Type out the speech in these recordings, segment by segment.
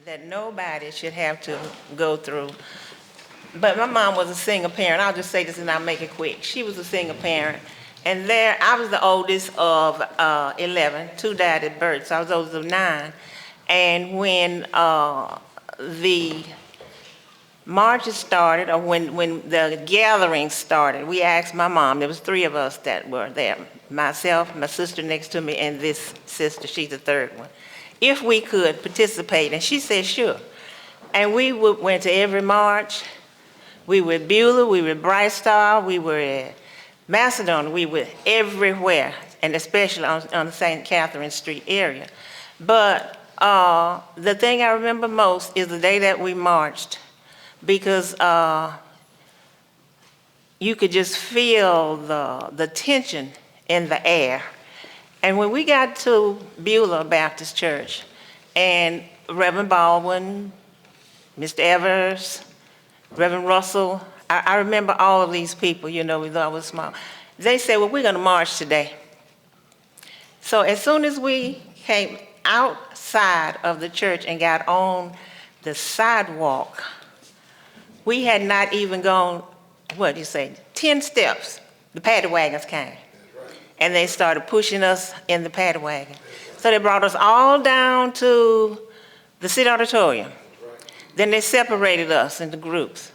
that nobody should have to go through. But my mom was a single parent. I'll just say this and I'll make it quick. She was a single parent. And there, I was the oldest of 11. Two died at birth, so I was the oldest of 9. And when the marches started, or when the gathering started, we asked my mom, there was 3 of us that were there, myself, my sister next to me, and this sister, she's the 3rd one, if we could participate. And she said, sure. And we went to every march. We were at Beulah, we were at Bright Star, we were at Macedon, we were everywhere, and especially on the St. Catherine Street area. But the thing I remember most is the day that we marched, because you could just feel the tension in the air. And when we got to Beulah Baptist Church, and Reverend Baldwin, Mr. Evers, Reverend Russell, I remember all of these people, you know, we thought I was small. They said, well, we're gonna march today. So as soon as we came outside of the church and got on the sidewalk, we had not even gone, what do you say, 10 steps, the paddy wagons came. And they started pushing us in the paddy wagon. So they brought us all down to the city auditorium. Then they separated us into groups.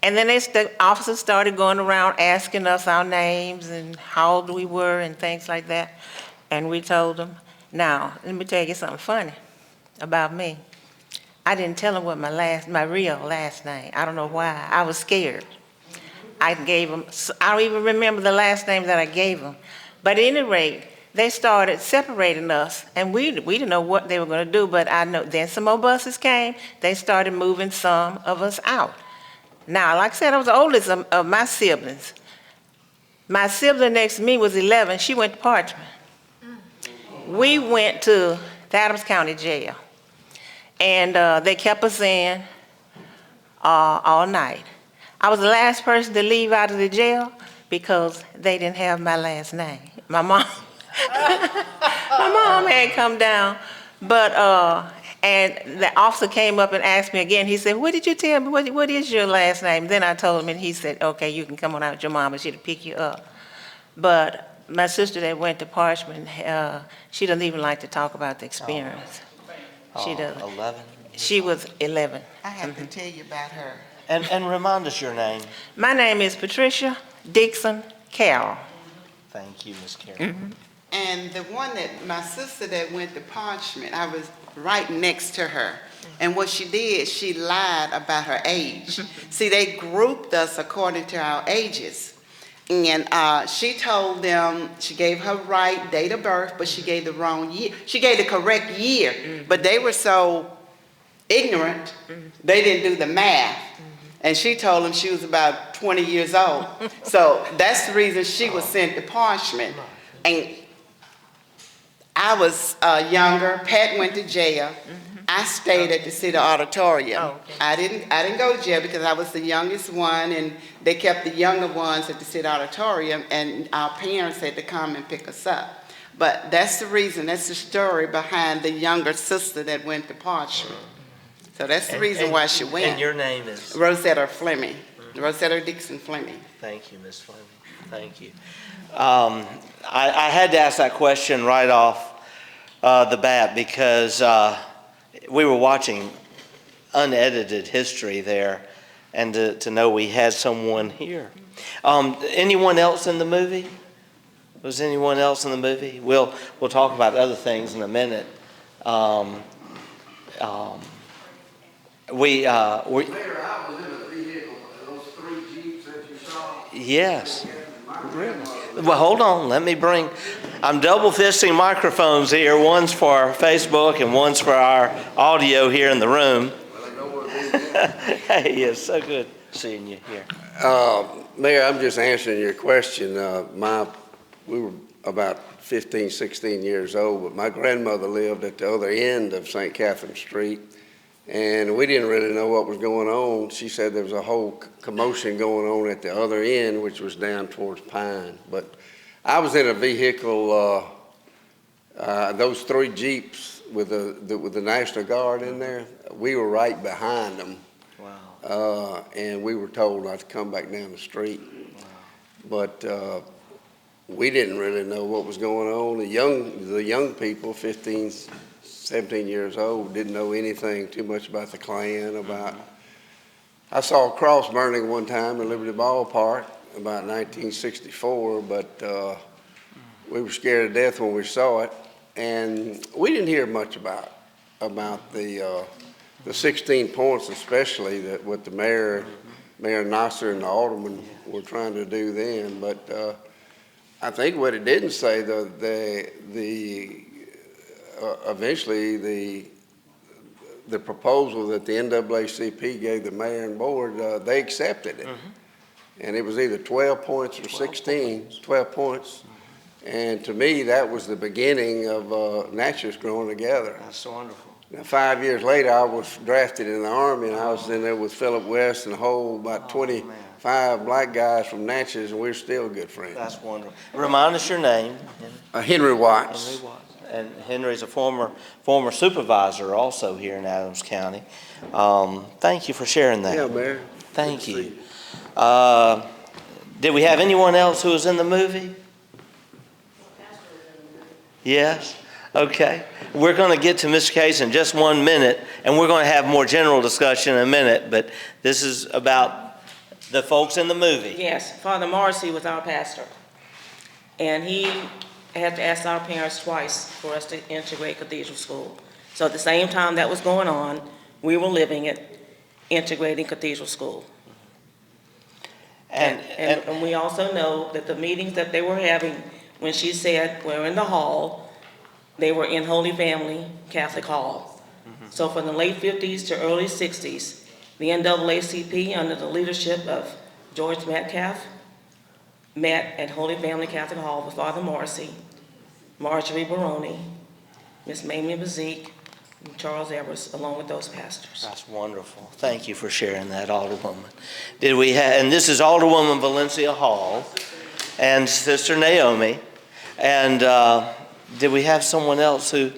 And then the officers started going around asking us our names and how old we were and things like that. And we told them, now, let me tell you something funny about me. I didn't tell them what my real last name. I don't know why. I was scared. I gave them, I don't even remember the last name that I gave them. But at any rate, they started separating us, and we didn't know what they were going to do, but I know then some more buses came. They started moving some of us out. Now, like I said, I was the oldest of my siblings. My sibling next to me was 11. She went to Parchment. We went to the Adams County Jail, and they kept us in all night. I was the last person to leave out of the jail because they didn't have my last name. My mom, my mom had come down, but and the officer came up and asked me again. He said, what did you tell me? What is your last name? Then I told him, and he said, okay, you can come on out with your mom, and she'll pick you up. But my sister that went to Parchment, she doesn't even like to talk about the experience. She doesn't. 11? She was 11. I have to tell you about her. And remind us your name. My name is Patricia Dixon Carroll. Thank you, Ms. Carroll. And the one that, my sister that went to Parchment, I was right next to her. And what she did, she lied about her age. See, they grouped us according to our ages. And she told them, she gave her right date of birth, but she gave the wrong year. She gave the correct year, but they were so ignorant, they didn't do the math. And she told them she was about 20 years old. So that's the reason she was sent to Parchment. And I was younger. Pat went to jail. I stayed at the city auditorium. Oh, okay. I didn't go to jail because I was the youngest one, and they kept the younger ones at the city auditorium, and our parents had to come and pick us up. But that's the reason, that's the story behind the younger sister that went to Parchment. So that's the reason why she went. And your name is? Rosetta Fleming. Rosetta Dixon Fleming. Thank you, Ms. Fleming. Thank you. I had to ask that question right off the bat because we were watching unedited history there, and to know we had someone here. Anyone else in the movie? Was anyone else in the movie? We'll talk about other things in a minute. Later, I was in a vehicle, those 3 Jeeps that you saw. Yes. Really? Well, hold on. I'm double fisting microphones here. One's for Facebook and one's for our audio here in the room. Well, I know what it is. Hey, it's so good seeing you here. Mayor, I'm just answering your question. We were about 15, 16 years old, but my grandmother lived at the other end of St. Catherine Street. And we didn't really know what was going on. She said there was a whole commotion going on at the other end, which was down towards Pine. But I was in a vehicle, those 3 Jeeps with the National Guard in there. We were right behind them. Wow. And we were told not to come back down the street. But we didn't really know what was going on. The young people, 15, 17 years old, didn't know anything too much about the Klan. I saw a cross burning one time in Liberty Ballpark about 1964, but we were scared to death when we saw it. And we didn't hear much about the 16 points, especially that what the Mayor Nasser and the aldermen were trying to do then. But I think what it didn't say, though, eventually the proposal that the NAACP gave the mayor and board, they accepted it. And it was either 12 points or 12 points. And to me, that was the beginning of Natchez growing together. That's wonderful. Now, 5 years later, I was drafted in the Army, and I was in there with Philip West and a whole about 25 black guys from Natchez, and we're still good friends. That's wonderful. Remind us your name. Henry Watts. Henry Watts. And Henry's a former supervisor also here in Adams County. Thank you for sharing that. Yeah, Mayor. Thank you. Did we have anyone else who was in the movie? Yes? Okay. We're going to get to Mr. Case in just 1 minute, and we're going to have more general discussion in a minute, but this is about the folks in the movie. Yes, Father Morrissey was our pastor, and he had to ask our parents twice for us to integrate Cathedral School. So at the same time that was going on, we were living it, integrating Cathedral School. And we also know that the meetings that they were having, when she said we're in the hall, they were in Holy Family Catholic Hall. So from the late 50s to early 60s, the NAACP, under the leadership of George Metcalf, met at Holy Family Catholic Hall with Father Morrissey, Marjorie Baroni, Miss Mamie Bazik, and Charles Evers, along with those pastors. That's wonderful. Thank you for sharing that, Alderwoman. Did we have, and this is Alderwoman Valencia Hall and Sister Naomi, and did we have someone else who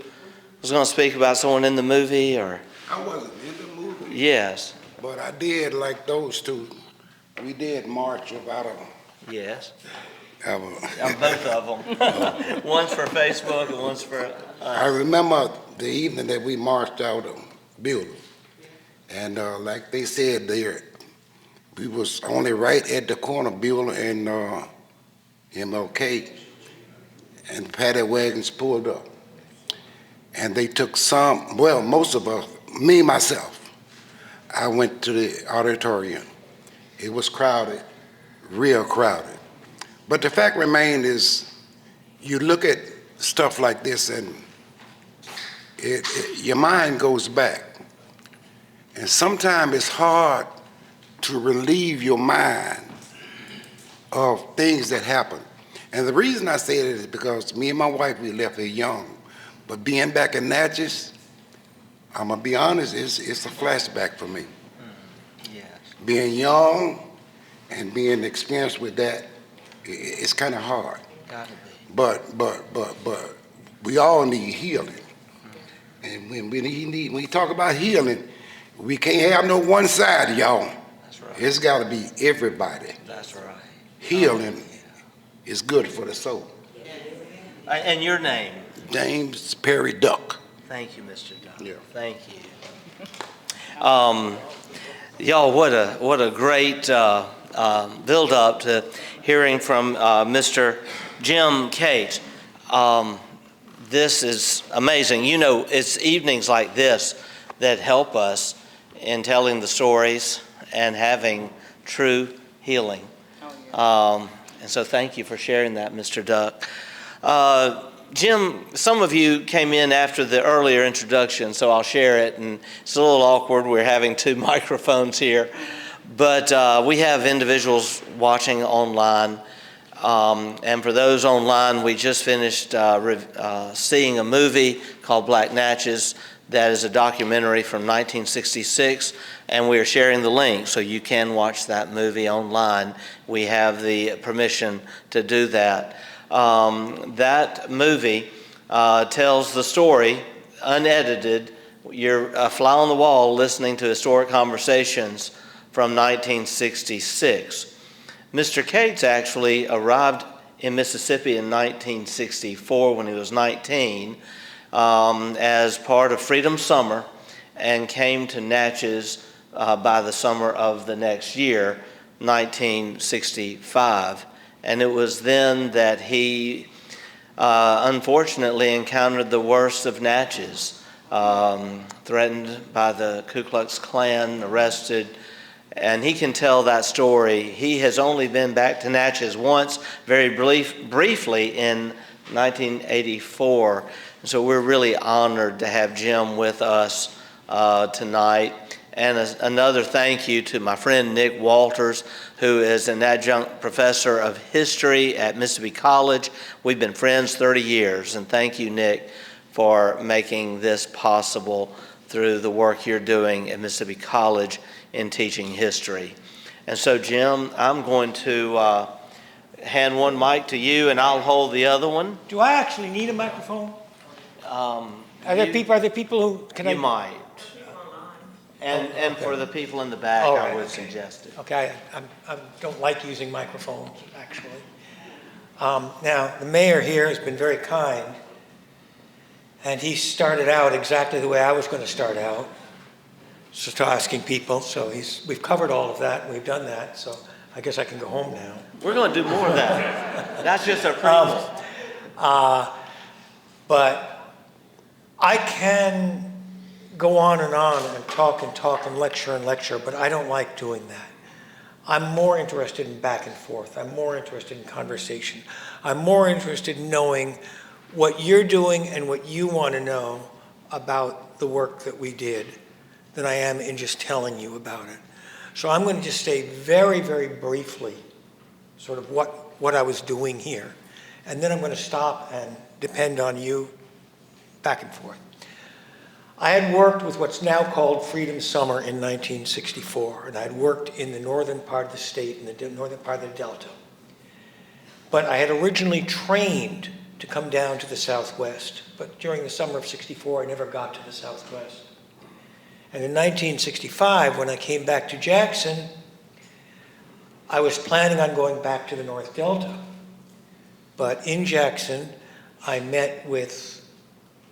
was going to speak about someone in the movie, or? I wasn't in the movie. Yes. But I did like those two. We did march about Yes. both of them. One's for Facebook and one's for I remember the evening that we marched out of Beulah. And like they said there, we was only right at the corner of Beulah and MLK. And paddy wagons pulled up. And they took most of us, me, myself, I went to the auditorium. It was crowded, real crowded. But the fact remains is you look at stuff like this and your mind goes back. And sometimes it's hard to relieve your mind of things that happen. And the reason I say it is because me and my wife, we left here young. But being back in Natchez, I'm going to be honest, it's a flashback for me. Yes. Being young and being experienced with that, it's kind of hard. Gotta be. But we all need healing. And when we talk about healing, we can't have no one side, y'all. That's right. It's got to be everybody. That's right. Healing is good for the soul. And your name? James Perry Duck. Thank you, Mr. Duck. Yeah. Thank you. Y'all, what a great build-up to hearing from Mr. Jim Cate. This is amazing. You know, it's evenings like this that help us in telling the stories and having true healing. And so thank you for sharing that, Mr. Duck. Jim, some of you came in after the earlier introduction, so I'll share it, and it's a little awkward. We're having two microphones here, but we have individuals watching online, and for those online, we just finished seeing a movie called Black Natchez that is a documentary from 1966, and we are sharing the link, so you can watch that movie online. We have the permission to do that. That movie tells the story unedited. You're a fly on the wall listening to historic conversations from 1966. Mr. Cates actually arrived in Mississippi in 1964 when he was 19 as part of Freedom Summer, and came to Natchez by the summer of the next year, 1965. And it was then that he unfortunately encountered the worst of Natchez, threatened by the Ku Klux Klan, arrested. And he can tell that story. He has only been back to Natchez once, very briefly in 1984. So we're really honored to have Jim with us tonight. And another thank you to my friend Nick Walters, who is an adjunct professor of history at Mississippi College. We've been friends 30 years, and thank you, Nick, for making this possible through the work you're doing at Mississippi College in teaching history. And so, Jim, I'm going to hand one mic to you, and I'll hold the other one. Do I actually need a microphone? Are there people who, can You I? might. And for the people in the back, All I right, would okay. suggest it. Okay, I don't like using microphones, actually. Now, the mayor here has been very kind, and he started out exactly the way I was going to start out, just asking people. So we've covered all of that, and we've done that, so I guess I can go home now. We're going to do more of that. That's just our prelude. But I can go on and talk and lecture, but I don't like doing that. I'm more interested in back and forth. I'm more interested in conversation. I'm more interested in knowing what you're doing and what you want to know about the work that we did than I am in just telling you about it. So I'm going to just say very, very briefly sort of what I was doing here. And then I'm going to stop and depend on you back and forth. I had worked with what's now called Freedom Summer in 1964, and I had worked in the northern part of the state, in the northern part of the Delta. But I had originally trained to come down to the Southwest, but during the summer of '64, I never got to the Southwest. And in 1965, when I came back to Jackson, I was planning on going back to the North Delta. But in Jackson, I met with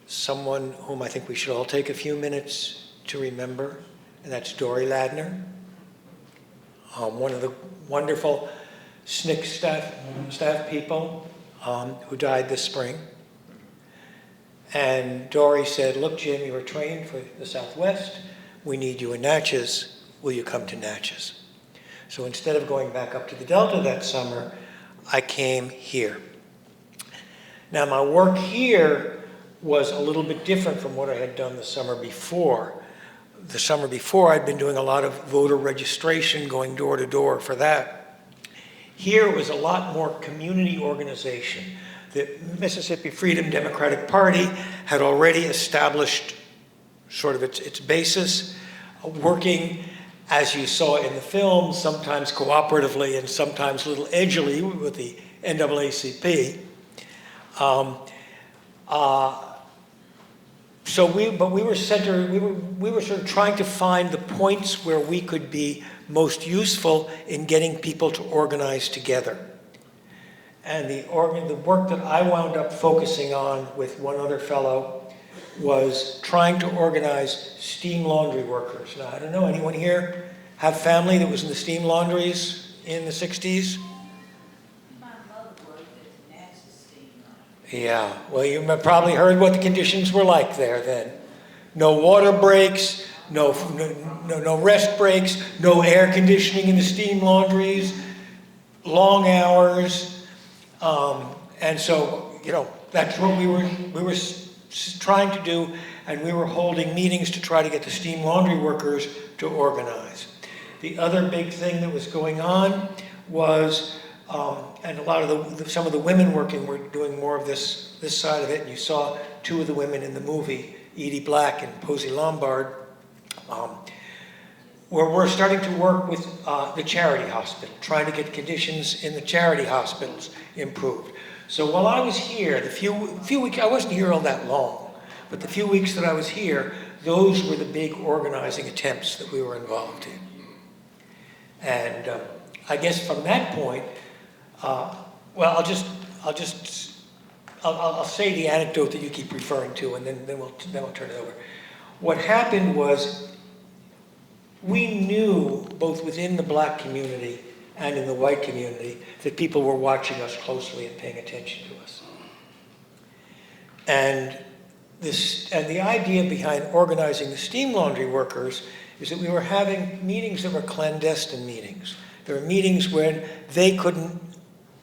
someone whom I think we should all take a few minutes to remember, and that's Dory Ladner, one of the wonderful SNCC staff people who died this spring. And Dory said, look, Jim, you were trained for the Southwest. We need you in Natchez. Will you come to Natchez? So instead of going back up to the Delta that summer, I came here. Now, my work here was a little bit different from what I had done the summer before. The summer before, I'd been doing a lot of voter registration, going door to door for that. Here it was a lot more community organization. The Mississippi Freedom Democratic Party had already established sort of its basis, working, as you saw in the film, sometimes cooperatively and sometimes a little edgily with the NAACP. We were sort of trying to find the points where we could be most useful in getting people to organize together. And the work that I wound up focusing on with one other fellow was trying to organize steam laundry workers. Now, I don't know, anyone here have family that was in the steam laundries in the 60s? Yeah, well, you probably heard what the conditions were like there then. No water breaks, no rest breaks, no air conditioning in the steam laundries, long hours. And so, that's what we were trying to do, and we were holding meetings to try to get the steam laundry workers to organize. The other big thing that was going on was and a lot of some of the women working were doing more of this side of it. And you saw two of the women in the movie, Edie Black and Posey Lombard, where we're starting to work with the charity hospital, trying to get conditions in the charity hospitals improved. So while I was here, the few weeks, I wasn't here all that long, But the few weeks that I was here, those were the big organizing attempts that we were involved in. And I guess from that point, I'll say the anecdote that you keep referring to, and then we'll turn it over. What happened was, we knew, both within the black community and in the white community, that people were watching us closely and paying attention to us. And the idea behind organizing the steam laundry workers is that we were having meetings that were clandestine meetings. There were meetings when they couldn't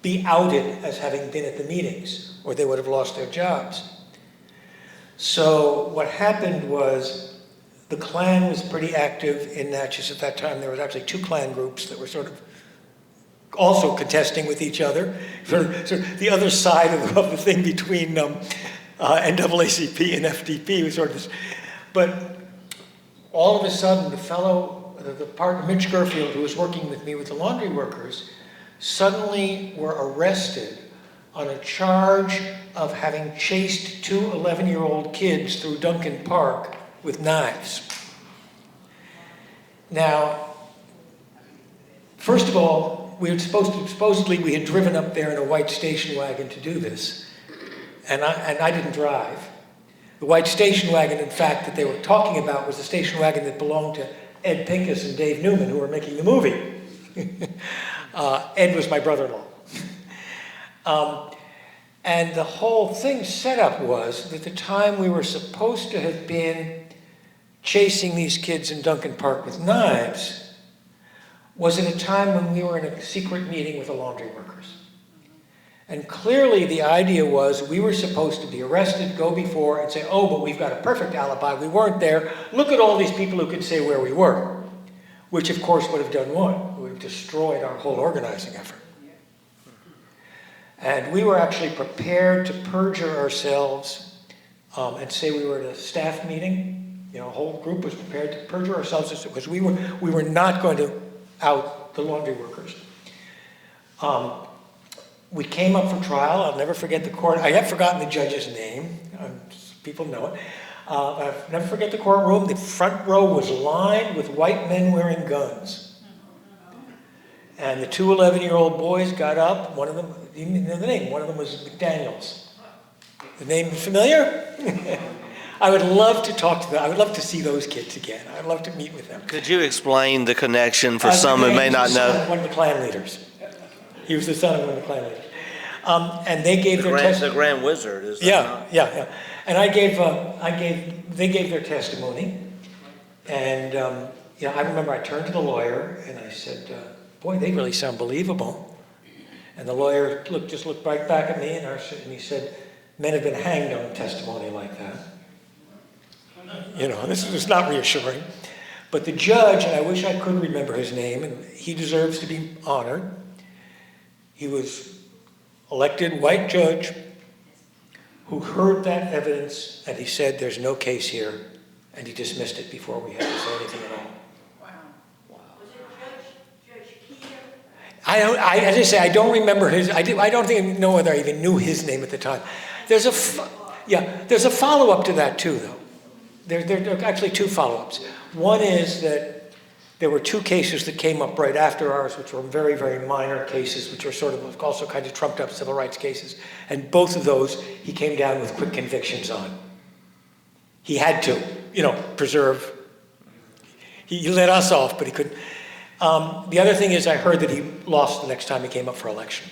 be outed as having been at the meetings, or they would have lost their jobs. So what happened was, the Klan was pretty active in Natchez at that time. There was actually 2 Klan groups that were sort of also contesting with each other, sort of the other side of the thing between NAACP and FDP was sort of this. But all of a sudden, the partner, Mitch Gerfield, who was working with me with the laundry workers, suddenly were arrested on a charge of having chased 2 11-year-old kids through Duncan Park with knives. Now, first of all, supposedly we had driven up there in a white station wagon to do this, and I didn't drive. The white station wagon, in fact, that they were talking about was the station wagon that belonged to Ed Pincus and Dave Newman, who were making the movie. Ed was my brother-in-law. And the whole thing set up was that the time we were supposed to have been chasing these kids in Duncan Park with knives was at a time when we were in a secret meeting with the laundry workers. And clearly the idea was we were supposed to be arrested, go before and say, oh, but we've got a perfect alibi, we weren't there, look at all these people who could say where we were. Which of course would have done what? It would have destroyed our whole organizing effort. And we were actually prepared to perjure ourselves and say we were at a staff meeting. You know, a whole group was prepared to perjure ourselves because we were not going to out the laundry workers. We came up for trial. I'll never forget the court. I have forgotten the judge's name. People know it. I'll never forget the courtroom. The front row was lined with white men wearing guns. And the 2 11-year-old boys got up. One of them, you know the name, one of them was McDaniels. The name familiar? I would love to talk to them. I would love to see those kids again. I'd love to meet with them. Could you explain the connection for some who may not know? One of the Klan leaders. He was the son of one of the Klan leaders. And they gave their testimony. The Grand Wizard, is that not? Yeah. And they gave their testimony. And I remember I turned to the lawyer and I said, boy, they really sound believable. And the lawyer just looked right back at me and he said, men have been hanged on testimony like that. You know, this is not reassuring. But the judge, and I wish I could remember his name, and he deserves to be honored. He was elected white judge who heard that evidence, and he said, there's no case here, and he dismissed it before we had to say anything at all. As I say, I don't remember his. I don't think I know whether I even knew his name at the time. There's a follow-up to that too, though. There are actually 2 follow-ups. One is that there were 2 cases that came up right after ours, which were very, very minor cases, which were sort of also kind of trumped up civil rights cases. And both of those he came down with quick convictions on. He had to, preserve. He let us off, but he couldn't. The other thing is I heard that he lost the next time he came up for election.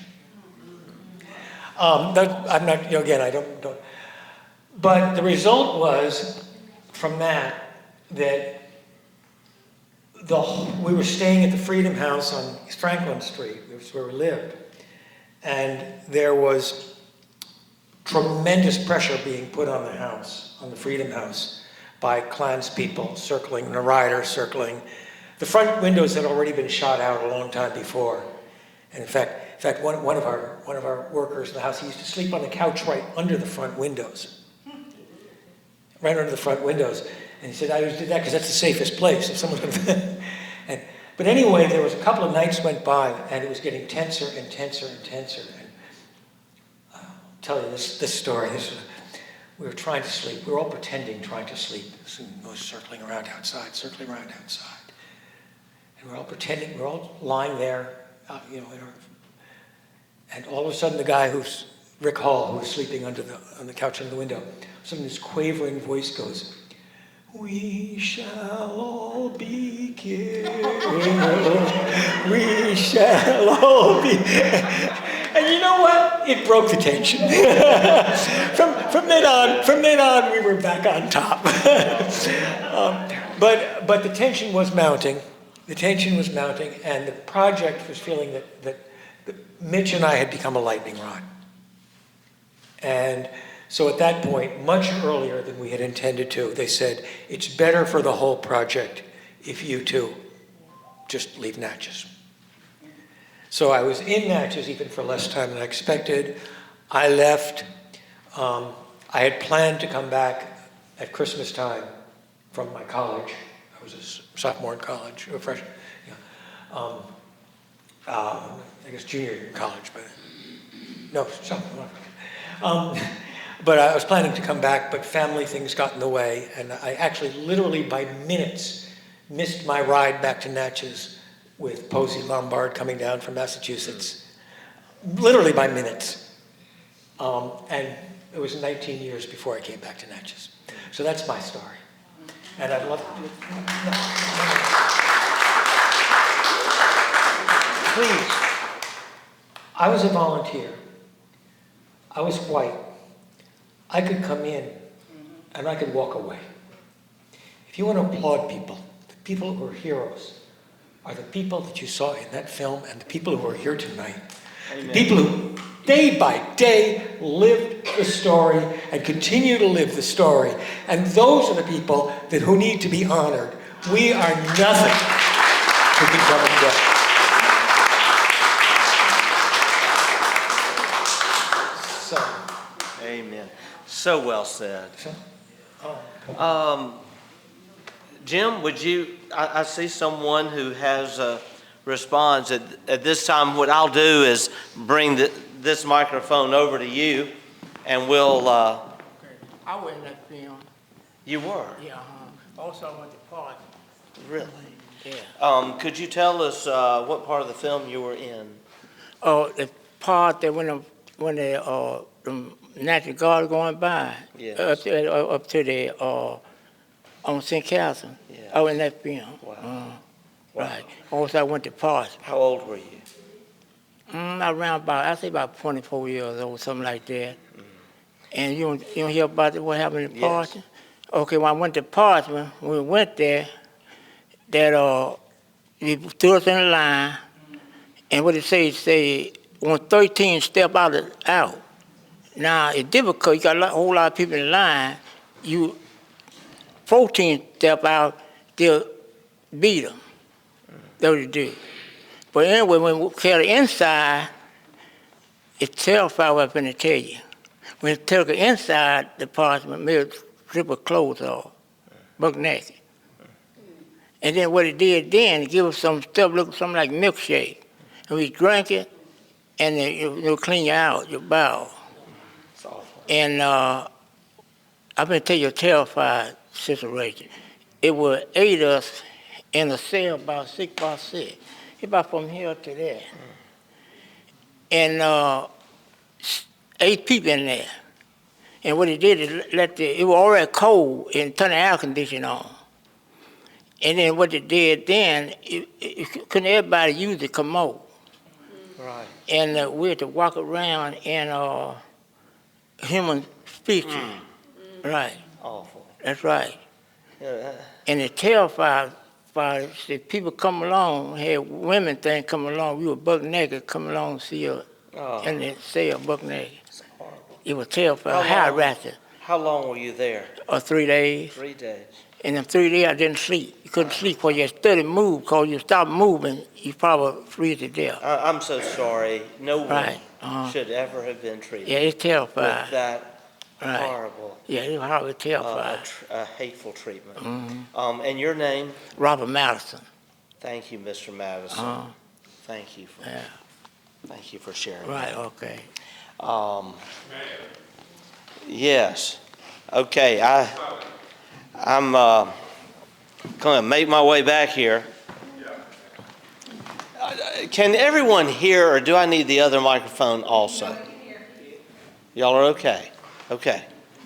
I'm not, again, I don't. But the result was, from that we were staying at the Freedom House on Franklin Street, which is where we lived. And there was tremendous pressure being put on the house, on the Freedom House, by Klan's people circling, the rioters circling. The front windows had already been shot out a long time before. And in fact, one of our workers in the house, he used to sleep on the couch right under the front windows. Right under the front windows. And he said, I always did that because that's the safest place if someone's going to... But anyway, there was a couple of nights went by and it was getting tenser and tenser and tenser. And I'll tell you this story. We were trying to sleep. We were all pretending, trying to sleep. It was circling around outside. And we're all pretending, we're all lying there, you know, and all of a sudden the guy Rick Hall, who was sleeping on the couch under the window, suddenly this quavering voice goes, "We shall all be killed. We shall all be." And you know what? It broke the tension. From then on, we were back on top. But the tension was mounting. And the project was feeling that Mitch and I had become a lightning rod. And so at that point, much earlier than we had intended to, they said, it's better for the whole project if you two just leave Natchez. So I was in Natchez even for less time than I expected. I left. I had planned to come back at Christmas time from my college. I was a sophomore in college, a freshman. Yeah. I guess junior year in college, but no, sophomore. But I was planning to come back, but family things got in the way, and I actually literally by minutes missed my ride back to Natchez with Posey Lombard coming down from Massachusetts, literally by minutes. And it was 19 years before I came back to Natchez. So that's my story. And I'd love to... Please, I was a volunteer. I was white. I could come in and I could walk away. If you want to applaud people, the people who are heroes are the people that you saw in that film and the people who are here tonight. Amen. The people who day by day lived the story and continue to live the story. And those are the people who need to be honored. We are nothing to be coming down. Amen. So well said. Jim, would you, I see someone who has a response. At this time, what I'll do is bring this microphone over to you, and we'll... I was in that film. You were? Yeah, also I went to part. Really? Yeah. Could you tell us what part of the film you were in? Oh, the part that when the National Guard going by, Yes. up to the on St. Catherine. Yeah. I was in that film. Wow. Right. Also, I went to Parts. How old were you? Around about 24 years old, something like that. And you don't hear about what happened in Parts? Yes. Okay, when I went to Parts, when we went there, that they threw us in a line, and what it say when 13 step out. Now, it's difficult. You got a whole lot of people in line. 14 step out, they'll beat them. That's what they do. But anyway, when we carry inside, it's terrified what I'm going to tell you. When you take the inside department, maybe strip of clothes off, buck naked. And then what it did then, it give us some stuff, look something like milkshake. And we drank it, and it'll clean you out, your bowel. And I'm going to tell you a terrified situation. It was 8 of us in a cell about 6 by 6. About from here to there. And 8 people in there. And what it did is it was already cold and turn the air conditioning on. And then what it did then, couldn't everybody use the commode. Right. And we had to walk around in human species. Right. Awful. That's right. Yeah. And it terrified us. If people come along, had women thing come along, we were buck naked, come along see her in the cell, buck naked. It was terrifying, harassing. How long were you there? 3 days. 3 days. And in 3 days, I didn't sleep. You couldn't sleep because you study move, because you stop moving, you probably freeze to death. I'm so sorry. No one Right. should ever have been treated Yeah, it's terrifying. with that Right. horrible, Yeah, it was horrible, terrifying. hateful treatment. And your name? Robert Madison. Thank you, Mr. Madison. Thank you for Yeah. Thank you for sharing. Right, okay. Yes. Okay, I'm going to make my way back here. Can everyone hear, or do I need the other microphone also? Y'all are okay? Okay.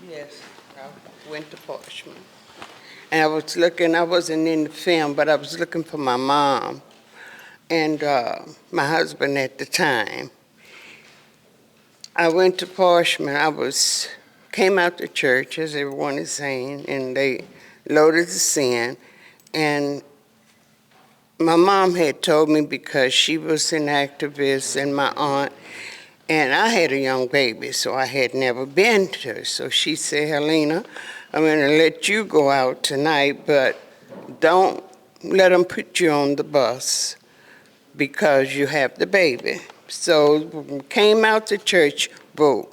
Yes, I went to Parchman. And I was looking, I wasn't in the film, but I was looking for my mom and my husband at the time. I went to Parchman. Came out to church, as everyone is saying, and they loaded the sin. And my mom had told me, because she was an activist and my aunt, and I had a young baby, so I had never been to her. So she said, Helena, I'm going to let you go out tonight, but don't let them put you on the bus because you have the baby. So when we came out to church, boo.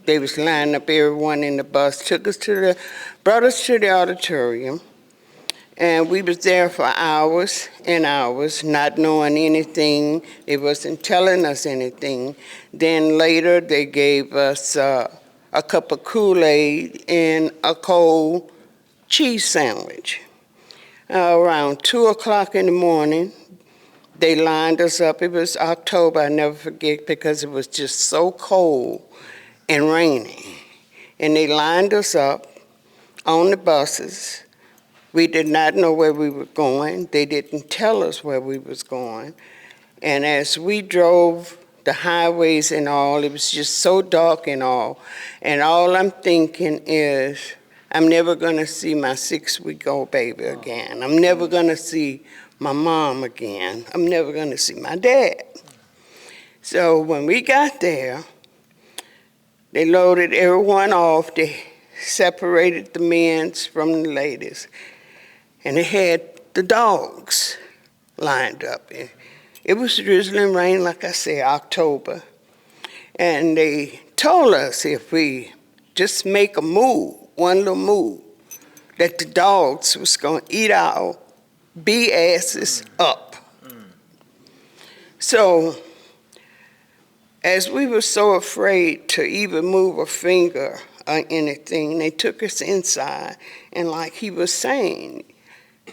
They was lining up everyone in the bus, brought us to the auditorium, and we was there for hours and hours, not knowing anything. They wasn't telling us anything. Then later they gave us a cup of Kool-Aid and a cold cheese sandwich. Around 2 o'clock in the morning, they lined us up. It was October, I never forget, because it was just so cold and rainy. And they lined us up on the buses. We did not know where we were going. They didn't tell us where we was going. And as we drove the highways and all, it was just so dark and all I'm thinking is, I'm never gonna see my 6-week-old baby again. I'm never gonna see my mom again. I'm never gonna see my dad. So when we got there, they loaded everyone off. They separated the men from the ladies. And they had the dogs lined up. It was drizzling rain, like I said, October. And they told us if we just make a move, one little move, that the dogs was going to eat our asses up. So as we were so afraid to even move a finger or anything, they took us inside. And like he was saying,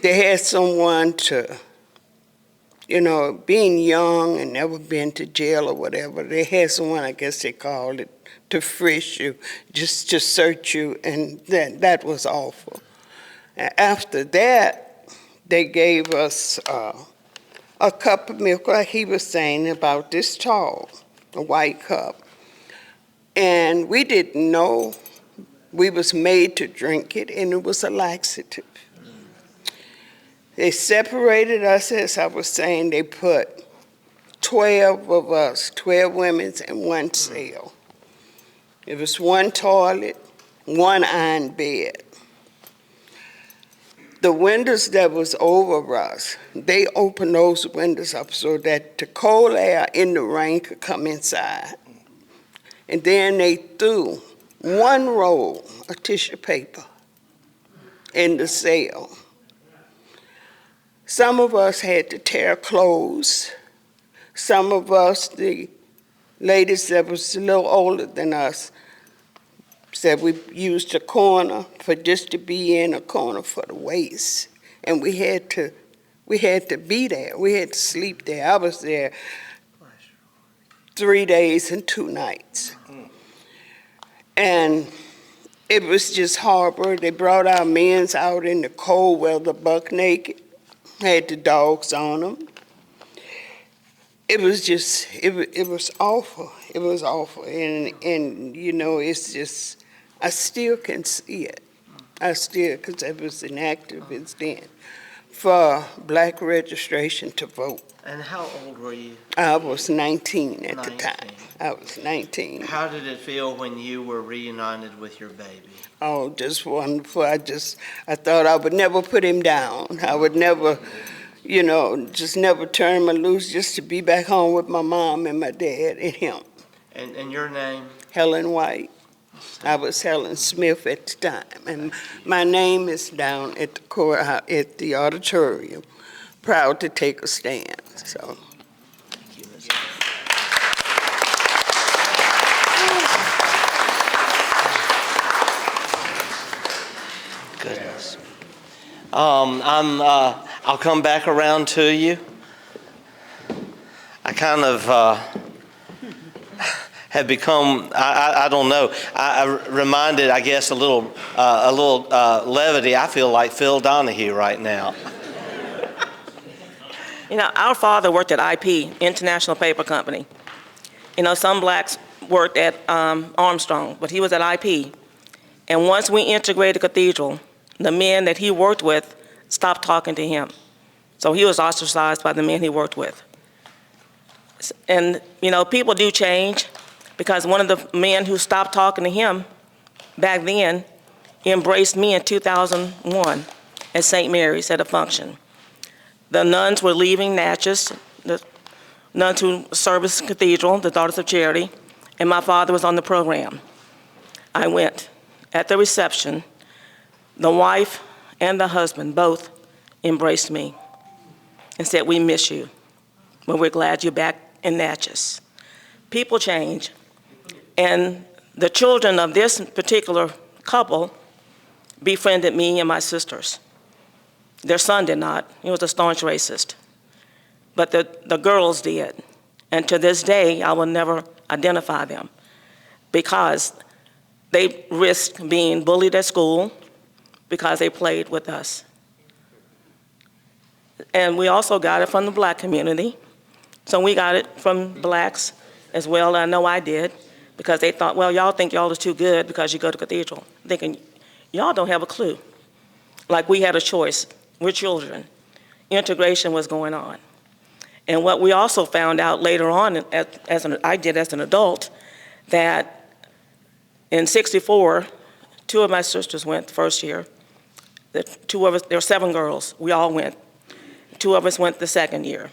they had someone to, being young and never been to jail or whatever, they had someone, I guess they called it, to frisk you, just to search you, and that was awful. After that, they gave us a cup of milk, like he was saying, about this tall, a white cup. And we didn't know we was made to drink it, and it was a laxative. They separated us, as I was saying. They put 12 of us, 12 women in one cell. It was one toilet, one iron bed. The windows that was over us, they opened those windows up so that the cold air in the rain could come inside. And then they threw one roll of tissue paper in the cell. Some of us had to tear clothes. Some of us, the ladies that was a little older than us, said we used a corner for just to be in, a corner for the waist. And we had to be there. We had to sleep there. I was there 3 days and 2 nights. And it was just horrible. They brought our men out in the cold weather, buck naked, had the dogs on them. It was just, it was awful. It was awful. And it's just, I still can see it. Because I was an activist then for black registration to vote. And how old were you? I was 19 at the time. I was 19. How did it feel when you were reunited with your baby? Oh, just wonderful. I thought I would never put him down. I would never, just never turn him loose, just to be back home with my mom and my dad and him. And your name? Helen White. I was Helen Smith at the time. And my name is down at the courthouse, at the auditorium. Proud to take a stand, so. Thank you, Ms. I'll come back around to you. I kind of have become, I don't know, I reminded, I guess, a little levity. I feel like Phil Donahue right now. You know, our father worked at IP, International Paper Company. You know, some blacks worked at Armstrong, but he was at IP. And once we integrated Cathedral, the men that he worked with stopped talking to him. So he was ostracized by the men he worked with. And, you know, people do change, because one of the men who stopped talking to him back then embraced me in 2001 at St. Mary's at a function. The nuns were leaving Natchez, the nuns who service Cathedral, the Daughters of Charity, and my father was on the program. I went. At the reception, the wife and the husband both embraced me and said, "We miss you, but we're glad you're back in Natchez." People change. And the children of this particular couple befriended me and my sisters. Their son did not. He was a staunch racist. But the girls did. And to this day, I will never identify them, because they risked being bullied at school because they played with us. And we also got it from the black community. So we got it from blacks as well. I know I did, because they thought, well, y'all think y'all are too good because you go to Cathedral. Thinking, y'all don't have a clue. Like we had a choice. We're children. Integration was going on. And what we also found out later on, I did as an adult, that in '64, 2 of my sisters went the first year. The 2 of us, there were 7 girls, we all went. 2 of us went the second year.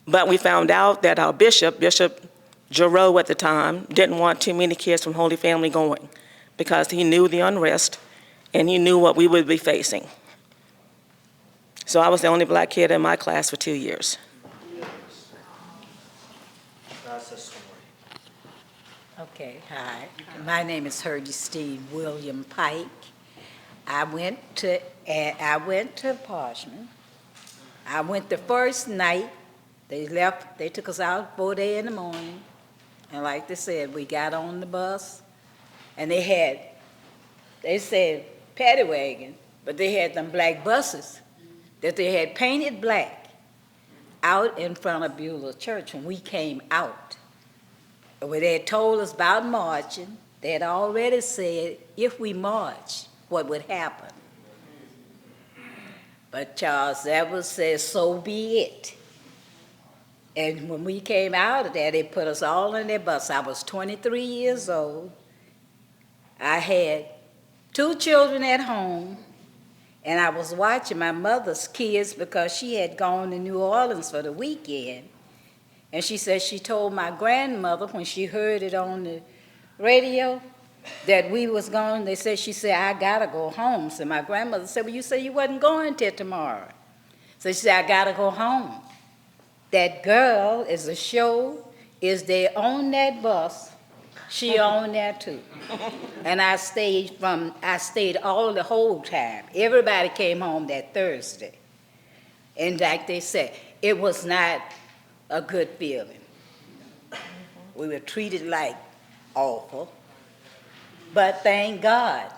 But we found out that our Bishop Giroux at the time, didn't want too many kids from Holy Family going, because he knew the unrest and he knew what we would be facing. So I was the only black kid in my class for 2 years. That's a story. Okay, hi. My name is Steve William Pike. I went to Parchman. I went the first night. They left, they took us out 4 in the morning. And like they said, we got on the bus, and they said paddy wagon, but they had them black buses that they had painted black out in front of Beulah Church when we came out. When they had told us about marching, they had already said if we marched, what would happen. But Charles Edwards said, so be it. And when we came out of there, they put us all in their bus. I was 23 years old. I had 2 children at home, and I was watching my mother's kids because she had gone to New Orleans for the weekend. And she said she told my grandmother when she heard it on the radio that we was going, she said, I gotta go home. So my grandmother said, well, you said you wasn't going till tomorrow. So she said, I gotta go home. That girl is a show, is there on that bus, she on there too. And I stayed all the whole time. Everybody came home that Thursday. And like they said, it was not a good feeling. We were treated like awful. But thank God,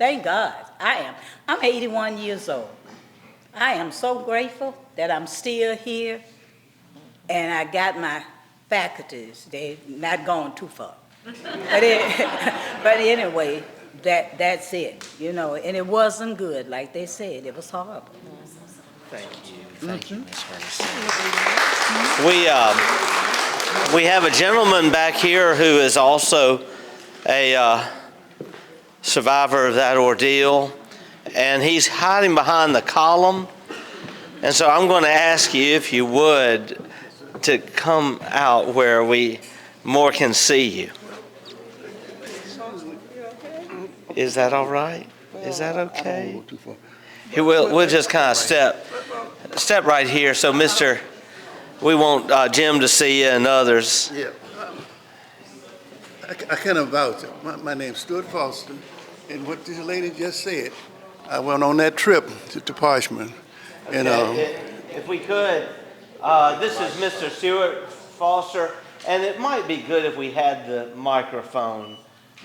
I'm 81 years old. I am so grateful that I'm still here, and I got my faculties. They're not going too far. But anyway, that's it, you know, and it wasn't good, like they said. It was horrible. Thank you, Ms. Hardison. We have a gentleman back here who is also a survivor of that ordeal, and he's hiding behind the column. And so I'm going to ask you, if you would, to come out where we more can see you. Is that all right? Is that okay? Here, we'll just kind of step right here. So, we want Jim to see you and others. Yeah. I kind of vouch. My name's Stuart Foster, and what this lady just said, I went on that trip to Parchman. And, Okay, if we could, this is Mr. Stewart Foster, and it might be good if we had the microphone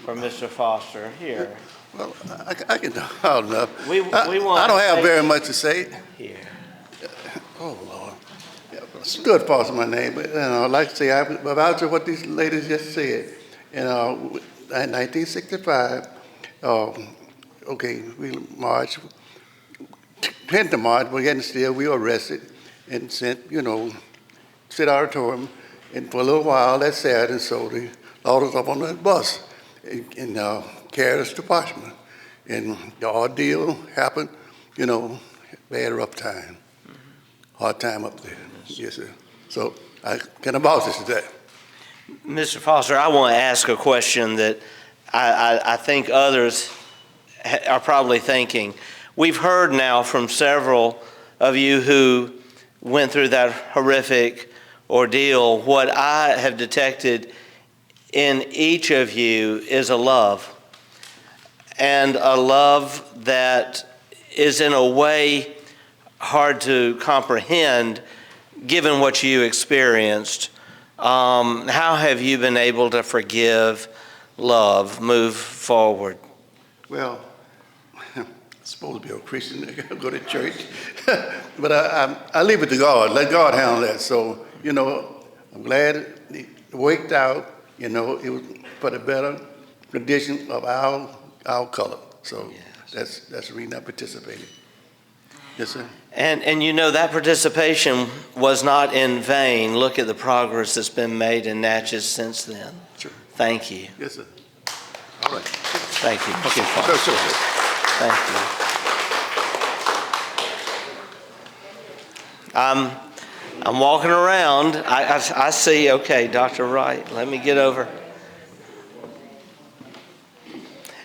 for Mr. Foster here. well, I can talk loud enough. We want. I don't have very much to say. Here. Oh, Lord. Yeah, Stewart Foster, my name, but, like I say, I vouch for what these ladies just said. In 1965, okay, we marched, 10th of March, we hadn't still, we were arrested and sent, City Auditorium, and for a little while that Saturday, and so they loaded us up on the bus and carried us to Parchman. And the ordeal happened, bad rough time, hard time up there, yes, sir. So I can about this today. Mr. Foster, I want to ask a question that I think others are probably thinking. We've heard now from several of you who went through that horrific ordeal. What I have detected in each of you is a love, and a love that is in a way hard to comprehend given what you experienced. How have you been able to forgive, love, move forward? Well, I'm supposed to be a Christian, go to church, but I leave it to God. Let God handle that. So, I'm glad it worked out. It was for the better condition of our color. So that's the reason I participated. Yes, sir. And that participation was not in vain. Look at the progress that's been made in Natchez since then. Sure. Thank you. Yes, sir. All right. Thank you. Okay, sure. Thank you. I'm walking around. I see, okay, Dr. Wright, let me get over.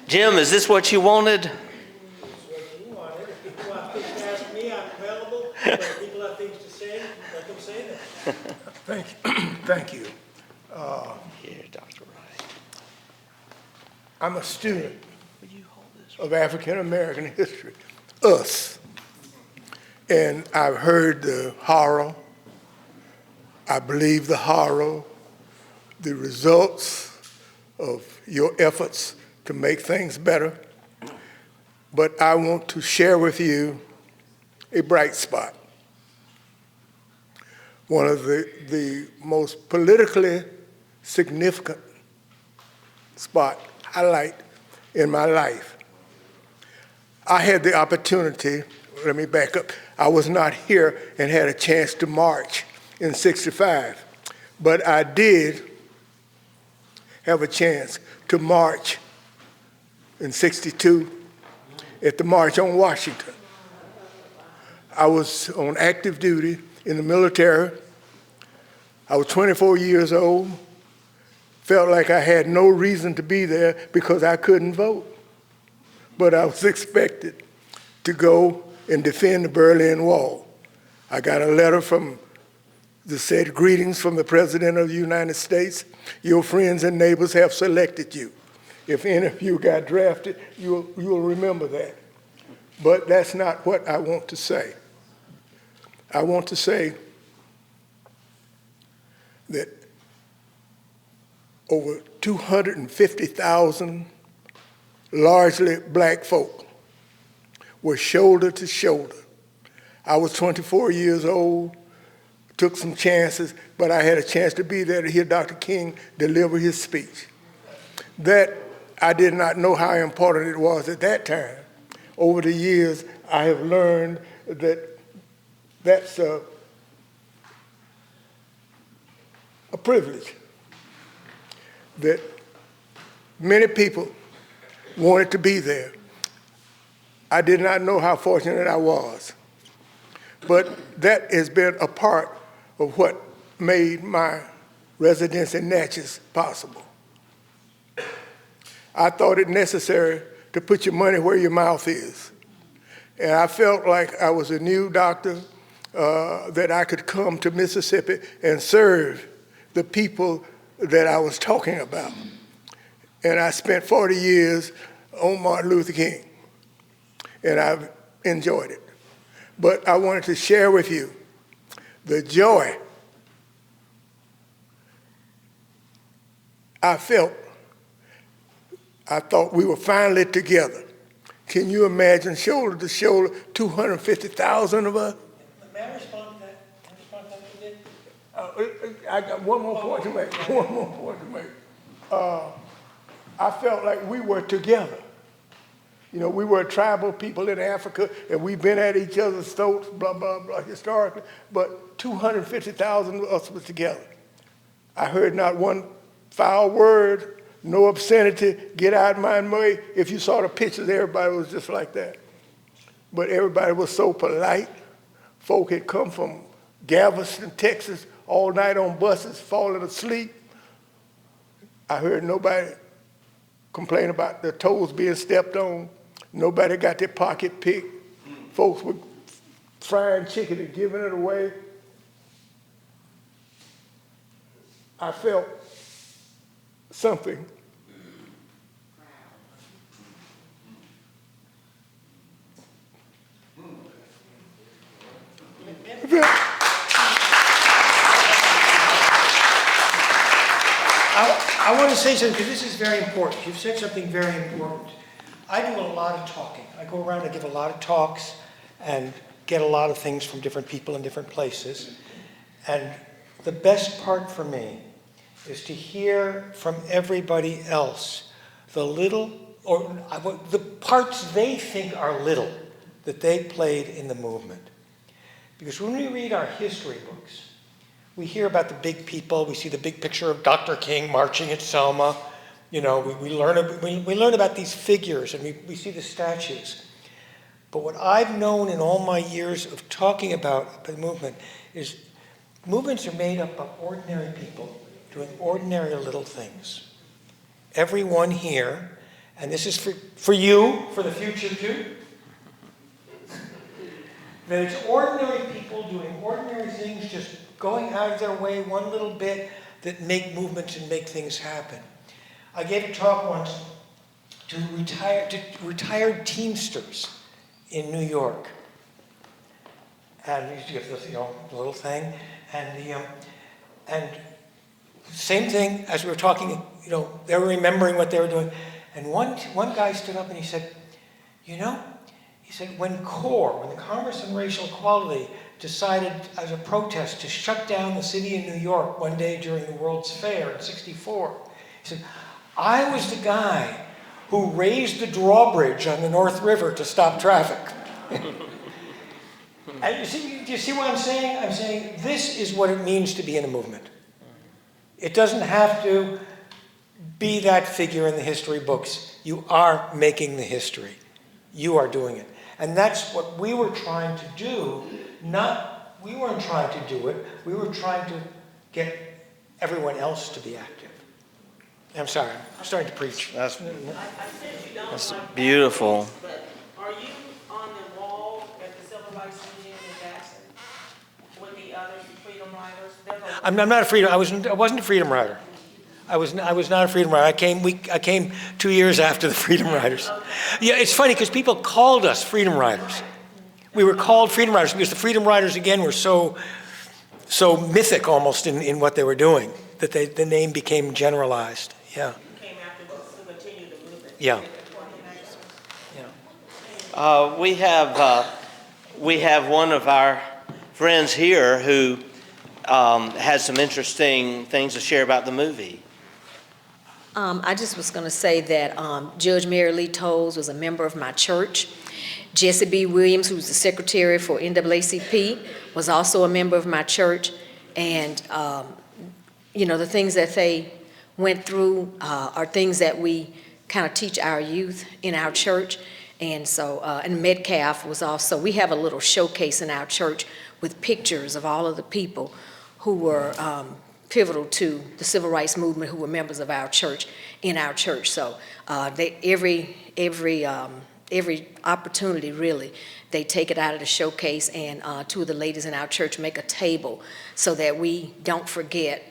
Jim, is this what you wanted? Thank you. Here, Dr. Wright. I'm a student of African American history, us. And I've heard the horror, I believe the horror, the results of your efforts to make things better. But I want to share with you a bright spot. One of the most politically significant highlight in my life. I had the opportunity, let me back up, I was not here and had a chance to march in '65, but I did have a chance to march in '62 at the March on Washington. I was on active duty in the military. I was 24 years old, felt like I had no reason to be there because I couldn't vote. But I was expected to go and defend the Berlin Wall. I got a letter that said, "Greetings from the President of the United States. Your friends and neighbors have selected you." If any of you got drafted, you'll remember that. But that's not what I want to say. I want to say that over 250,000 largely black folk were shoulder to shoulder. I was 24 years old, took some chances, but I had a chance to be there to hear Dr. King deliver his speech. That I did not know how important it was at that time. Over the years, I have learned that that's a privilege, that many people wanted to be there. I did not know how fortunate I was, but that has been a part of what made my residence in Natchez possible. I thought it necessary to put your money where your mouth is. And I felt like I was a new doctor, that I could come to Mississippi and serve the people that I was talking about. And I spent 40 years on Martin Luther King. and I've enjoyed it. But I wanted to share with you the joy I felt. I thought we were finally together. Can you imagine shoulder to shoulder, 250,000 of us? May I respond to that? Can I respond to that a bit? I got one more point to make. One more point to make. I felt like we were together. You know, we were tribal people in Africa, and we've been at each other's throats, blah, blah, blah, historically, but 250,000 of us were together. I heard not one foul word, no obscenity, get out of my way. If you saw the pictures, everybody was just like that. But everybody was so polite. Folk had come from Galveston, Texas, all night on buses, falling asleep. I heard nobody complain about their toes being stepped on. Nobody got their pocket picked. Folks were frying chicken and giving it away. I felt something. I want to say something, because this is very important. You've said something very important. I do a lot of talking. I go around and give a lot of talks and get a lot of things from different people in different places. And the best part for me is to hear from everybody else the little, or the parts they think are little, that they played in the movement. Because when we read our history books, we hear about the big people. We see the big picture of Dr. King marching at Selma. You know, we learn about these figures, and we see the statues. But what I've known in all my years of talking about the movement is movements are made up of ordinary people doing ordinary little things. Everyone here, and this is for you, for the future too, that it's ordinary people doing ordinary things, just going out of their way one little bit, that make movements and make things happen. I gave a talk once to retired Teamsters in New York. And we used to give this, little thing. And same thing as we were talking, they were remembering what they were doing. And one guy stood up and he said, he said, when the Congress on Racial Equality decided as a protest to shut down the city of New York one day during the World's Fair in '64, he said, I was the guy who raised the drawbridge on the North River to stop traffic. And do you see what I'm saying? I'm saying this is what it means to be in a movement. It doesn't have to be that figure in the history books. You are making the history. You are doing it. And that's what we were trying to do. We weren't trying to do it. We were trying to get everyone else to be active. I'm sorry, I'm starting to preach. That's I said you don't like beautiful. But are you on the wall at the Civil Rights Museum in Jackson with the other freedom riders? I'm not a freedom. I wasn't a freedom rider. I was not a freedom rider. I came 2 years after the Freedom Riders. Yeah, it's funny because people called us Freedom Riders. We were called Freedom Riders because the Freedom Riders again were so mythic almost in what they were doing that the name became generalized. Yeah. You came afterwards to continue the movement. Yeah. We have one of our friends here who has some interesting things to share about the movie. I just was going to say that Judge Mary Lee Tolles was a member of my church. Jesse B. Williams, who was the secretary for NAACP, was also a member of my church. And, the things that they went through are things that we kind of teach our youth in our church. And so, and Metcalf was also, we have a little showcase in our church with pictures of all of the people who were pivotal to the civil rights movement, who were members of our church, in our church. So every opportunity, really, they take it out of the showcase, and two of the ladies in our church make a table so that we don't forget,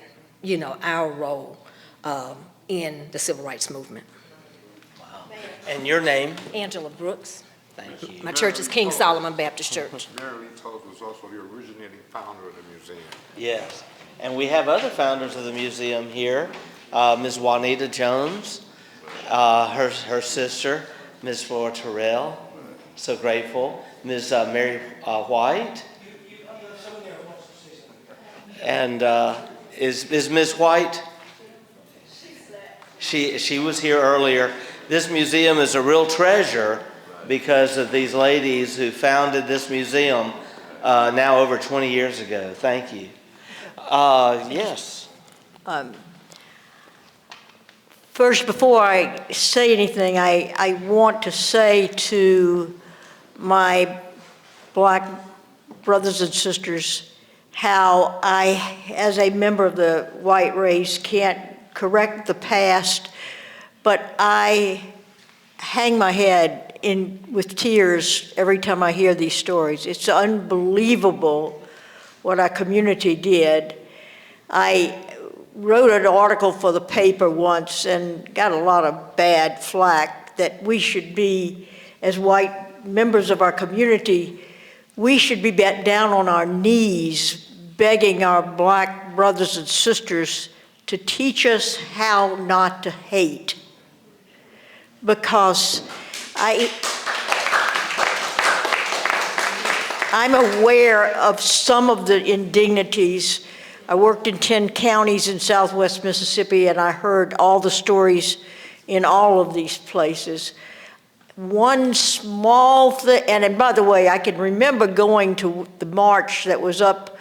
our role in the civil rights movement. Wow. And your name? Angela Brooks. Thank you. My church is King Solomon Baptist Church. Mary Lee Tulls was also the originating founder of the museum. Yes, and we have other founders of the museum here. Ms. Juanita Jones, her sister, Ms. Flora Terrell, so grateful. Ms. Mary White. And is Ms. White? She was here earlier. This museum is a real treasure because of these ladies who founded this museum now over 20 years ago. Thank you. Yes. First, before I say anything, I want to say to my black brothers and sisters how I, as a member of the white race, can't correct the past, but I hang my head with tears every time I hear these stories. It's unbelievable what our community did. I wrote an article for the paper once and got a lot of bad flack that we should be, as white members of our community, we should be down on our knees begging our black brothers and sisters to teach us how not to hate. Because I'm aware of some of the indignities. I worked in 10 counties in Southwest Mississippi, and I heard all the stories in all of these places. One small thing, and by the way, I can remember going to the march that was up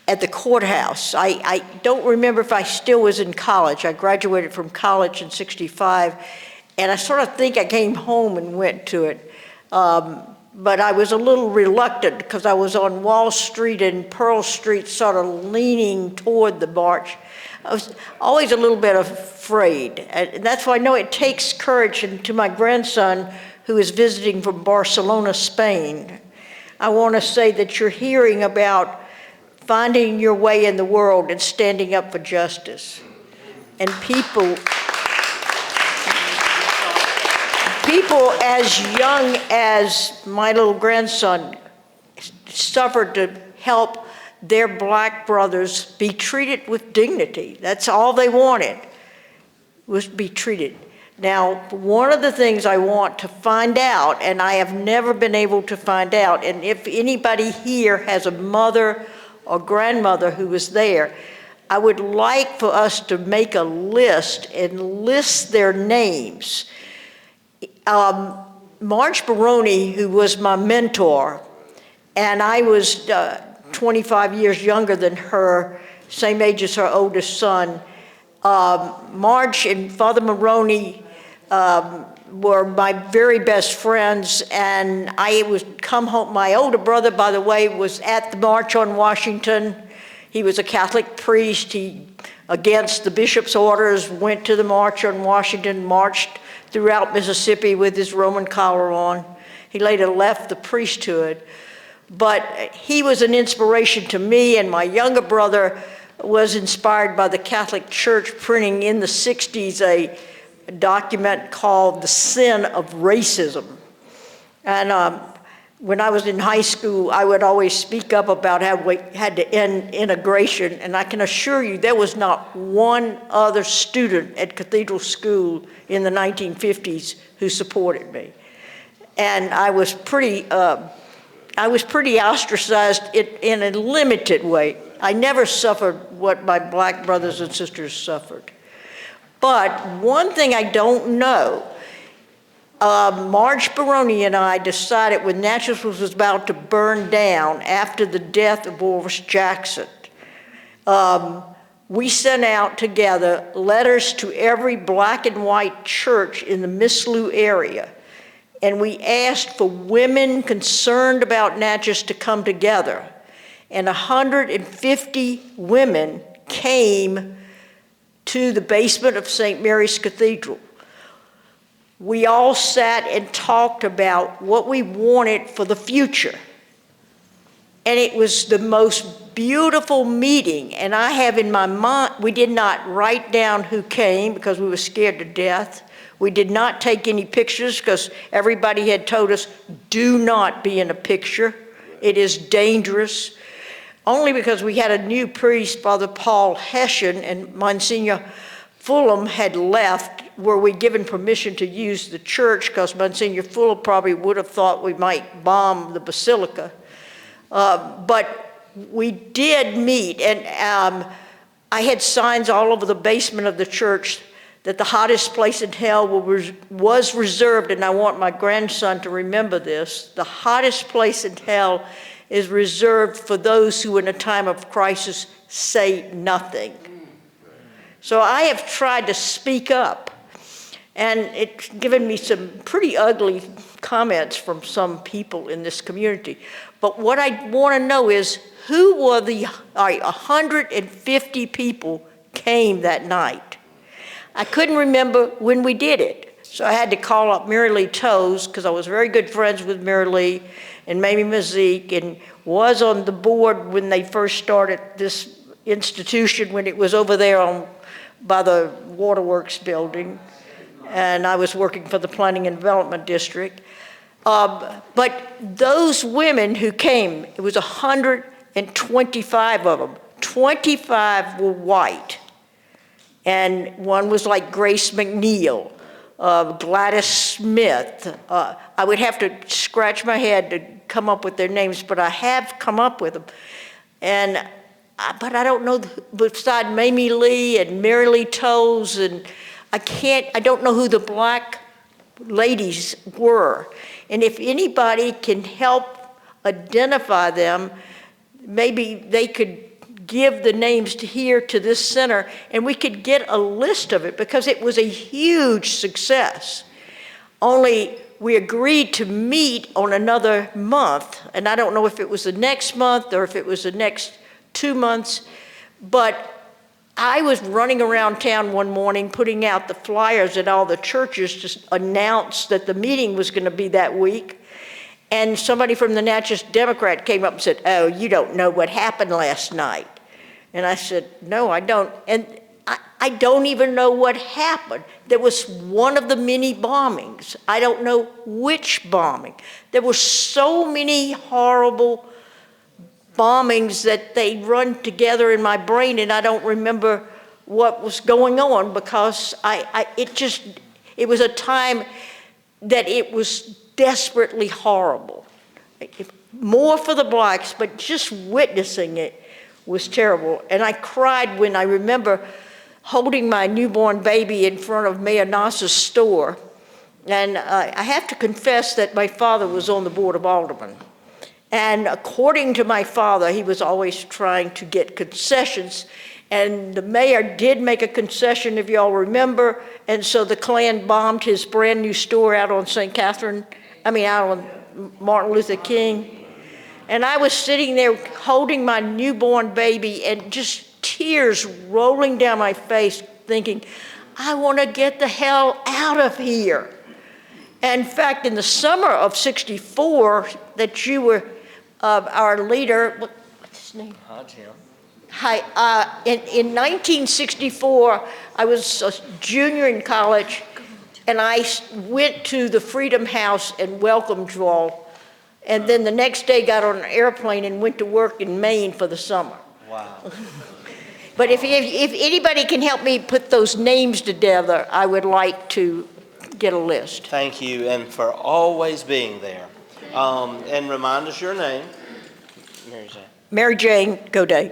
at the courthouse. I don't remember if I still was in college. I graduated from college in '65, and I sort of think I came home and went to it. But I was a little reluctant because I was on Wall Street and Pearl Street sort of leaning toward the march. I was always a little bit afraid. And that's why I know it takes courage. And to my grandson, who is visiting from Barcelona, Spain, I want to say that you're hearing about finding your way in the world and standing up for justice. And people as young as my little grandson suffered to help their black brothers be treated with dignity. That's all they wanted, was to be treated. Now, one of the things I want to find out, and I have never been able to find out, and if anybody here has a mother or grandmother who was there, I would like for us to make a list and list their names. Marge Baroni, who was my mentor, and I was 25 years younger than her, same age as her oldest son. Marge and Father Maroney were my very best friends, and I would come home. My older brother, by the way, was at the March on Washington. He was a Catholic priest. He, against the bishop's orders, went to the March on Washington, marched throughout Mississippi with his Roman collar on. He later left the priesthood. But he was an inspiration to me, and my younger brother was inspired by the Catholic Church printing in the 60s a document called The Sin of Racism. And when I was in high school, I would always speak up about how we had to end integration, and I can assure you there was not one other student at Cathedral School in the 1950s who supported me. And I was pretty ostracized in a limited way. I never suffered what my black brothers and sisters suffered. But one thing I don't know, Marge Baroni and I decided when Natchez was about to burn down after the death of Orvis Jackson, we sent out together letters to every black and white church in the Missoula area. And we asked for women concerned about Natchez to come together. And 150 women came to the basement of St. Mary's Cathedral. We all sat and talked about what we wanted for the future. And it was the most beautiful meeting. And I have in my mind, we did not write down who came because we were scared to death. We did not take any pictures because everybody had told us, do not be in a picture. It is dangerous. Only because we had a new priest, Father Paul Hessian, and Monsignor Fulham had left were we given permission to use the church, because Monsignor Fulham probably would have thought we might bomb the basilica. But we did meet, and I had signs all over the basement of the church that the hottest place in hell was reserved, and I want my grandson to remember this. The hottest place in hell is reserved for those who in a time of crisis say nothing. So I have tried to speak up, and it's given me some pretty ugly comments from some people in this community. But what I want to know is, who were the 150 people came that night? I couldn't remember when we did it. So I had to call up Mary Lee Toes, because I was very good friends with Mary Lee and Mamie Mazik, and was on the board when they first started this institution, when it was over there by the Waterworks building. And I was working for the Planning and Development District. But those women who came, it was 125 of them. 25 were white. And one was like Grace McNeil, Gladys Smith. I would have to scratch my head to come up with their names, but I have come up with them. But I don't know, beside Mamie Lee and Mary Lee Toes, and I don't know who the black ladies were. And if anybody can help identify them, maybe they could give the names to this center, and we could get a list of it, because it was a huge success. Only we agreed to meet on another month, and I don't know if it was the next month or if it was the next 2 months, but I was running around town one morning putting out the flyers at all the churches to announce that the meeting was going to be that week. And somebody from the Natchez Democrat came up and said, "Oh, you don't know what happened last night." And I said, "No, I don't." And I don't even know what happened. There was one of the many bombings. I don't know which bombing. There were so many horrible bombings that they run together in my brain, and I don't remember what was going on, because it was a time that it was desperately horrible. More for the blacks, but just witnessing it was terrible. And I cried when I remember holding my newborn baby in front of Mayor Nasser's store. And I have to confess that my father was on the Board of Aldermen. And according to my father, he was always trying to get concessions. And the mayor did make a concession, if y'all remember. And so the Klan bombed his brand new store out on out on Martin Luther King. And I was sitting there holding my newborn baby, and just tears rolling down my face, thinking, I want to get the hell out of here. In fact, in the summer of '64, that you were our leader, what's his name? Hi, Jim. Hi. In 1964, I was a junior in college, and I went to the Freedom House and welcomed you all. And then the next day got on an airplane and went to work in Maine for the summer. Wow. But if anybody can help me put those names together, I would like to get a list. Thank you, and for always being there. And remind us your name. Mary Jane. Mary Jane Goday.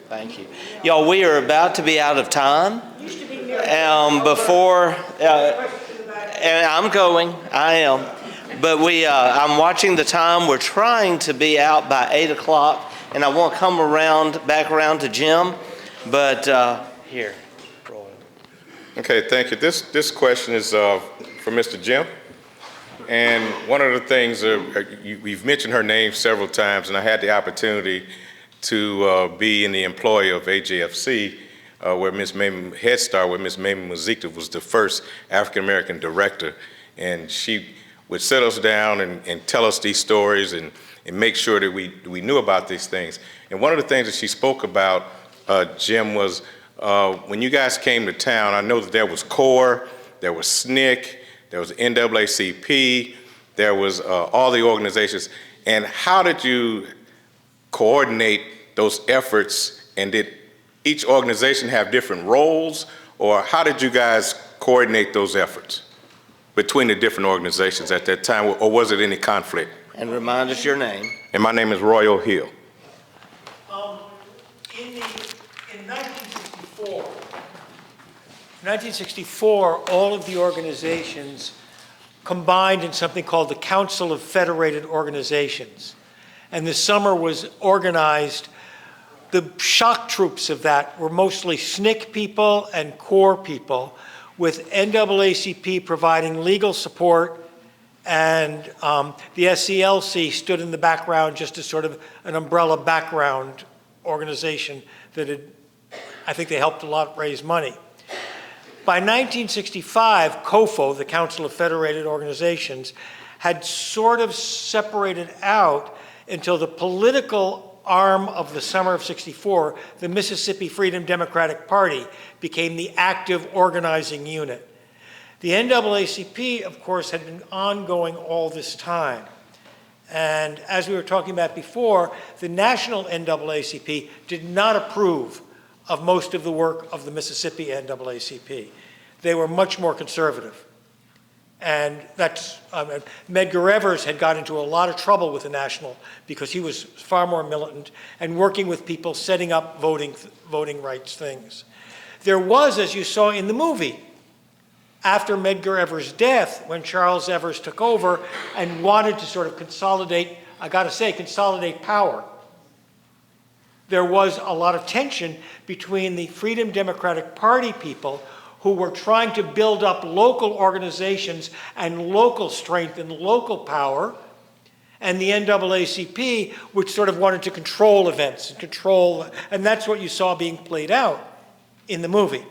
Thank you. Y'all, we are about to be out of time. And I am. But I'm watching the time. We're trying to be out by 8 o'clock, and I want to come back around to Jim. But here, Roy. Okay, thank you. This question is for Mr. Jim. And one of the things, we've mentioned her name several times, and I had the opportunity to be in the employ of AJFC, where Miss Mamie Head Start, where Miss Mamie Mazik was the first African-American director. And she would sit us down and tell us these stories and make sure that we knew about these things. And one of the things that she spoke about, Jim, was when you guys came to town, I know that there was CORE, there was SNCC, there was NAACP, there was all the organizations. And how did you coordinate those efforts, and did each organization have different roles, or how did you guys coordinate those efforts between the different organizations at that time, or was it any conflict? And remind us your name. And my name is Roy O'Hill. In 1964, all of the organizations combined in something called the Council of Federated Organizations. And the summer was organized. The shock troops of that were mostly SNCC people and CORE people, with NAACP providing legal support, and the SCLC stood in the background just as sort of an umbrella background organization that had, I think they helped a lot raise money. By 1965, COFO, the Council of Federated Organizations, had sort of separated out until the political arm of the summer of '64, the Mississippi Freedom Democratic Party, became the active organizing unit. The NAACP, of course, had been ongoing all this time. And as we were talking about before, the national NAACP did not approve of most of the work of the Mississippi NAACP. They were much more conservative. And that's, Medgar Evers had got into a lot of trouble with the national because he was far more militant and working with people setting up voting rights things. There was, as you saw in the movie, after Medgar Evers' death, when Charles Evers took over and wanted to sort of consolidate, I gotta say, consolidate power, there was a lot of tension between the Freedom Democratic Party people who were trying to build up local organizations and local strength and local power, and the NAACP, which sort of wanted to control events and control, and that's what you saw being played out in the movie,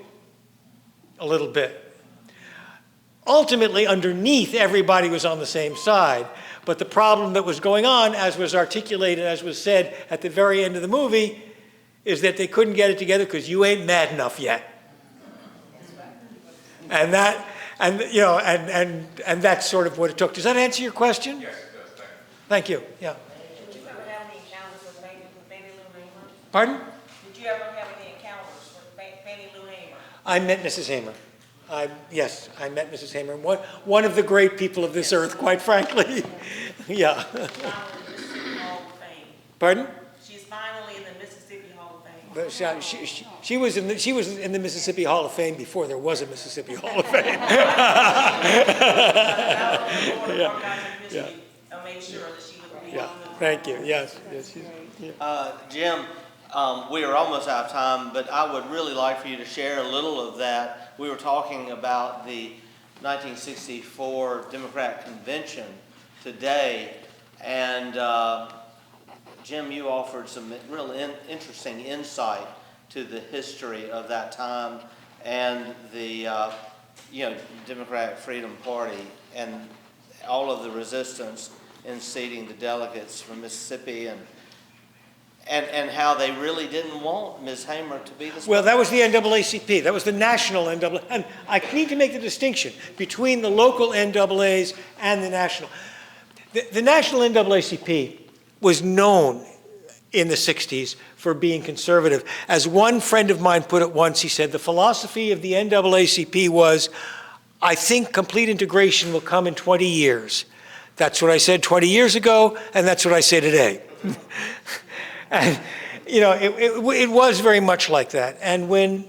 a little bit. Ultimately, underneath, everybody was on the same side, but the problem that was going on, as was articulated, as was said at the very end of the movie, is that they couldn't get it together because you ain't mad enough yet. And that, and you know, and that's sort of what it took. Does that answer your question? Yes, it does. Thank you. Yeah. Did you ever have any encounters with Fannie Lou Hamer? Pardon? Did you ever have any encounters with Fannie Lou Hamer? I met Mrs. Hamer. Yes, I met Mrs. Hamer. One of the great people of this earth, quite frankly. Yeah. Pardon? She's finally in the Mississippi Hall of Fame. But she was in the Mississippi Hall of Fame before there was a Mississippi Hall of Fame. I made sure that she would be. Yeah. Thank you. Yes. Yeah. Jim, we are almost out of time, but I would really like for you to share a little of that. We were talking about the 1964 Democratic Convention today, and Jim, you offered some real interesting insight to the history of that time and the Democratic Freedom Party and all of the resistance in seating the delegates from Mississippi and how they really didn't want Ms. Hamer to be the. Well, that was the NAACP. That was the national NAACP. And I need to make the distinction between the local NAAs and the national. The national NAACP was known in the 60s for being conservative. As one friend of mine put it once, he said, the philosophy of the NAACP was, I think complete integration will come in 20 years. That's what I said 20 years ago, and that's what I say today. And, you know, it was very much like that. And when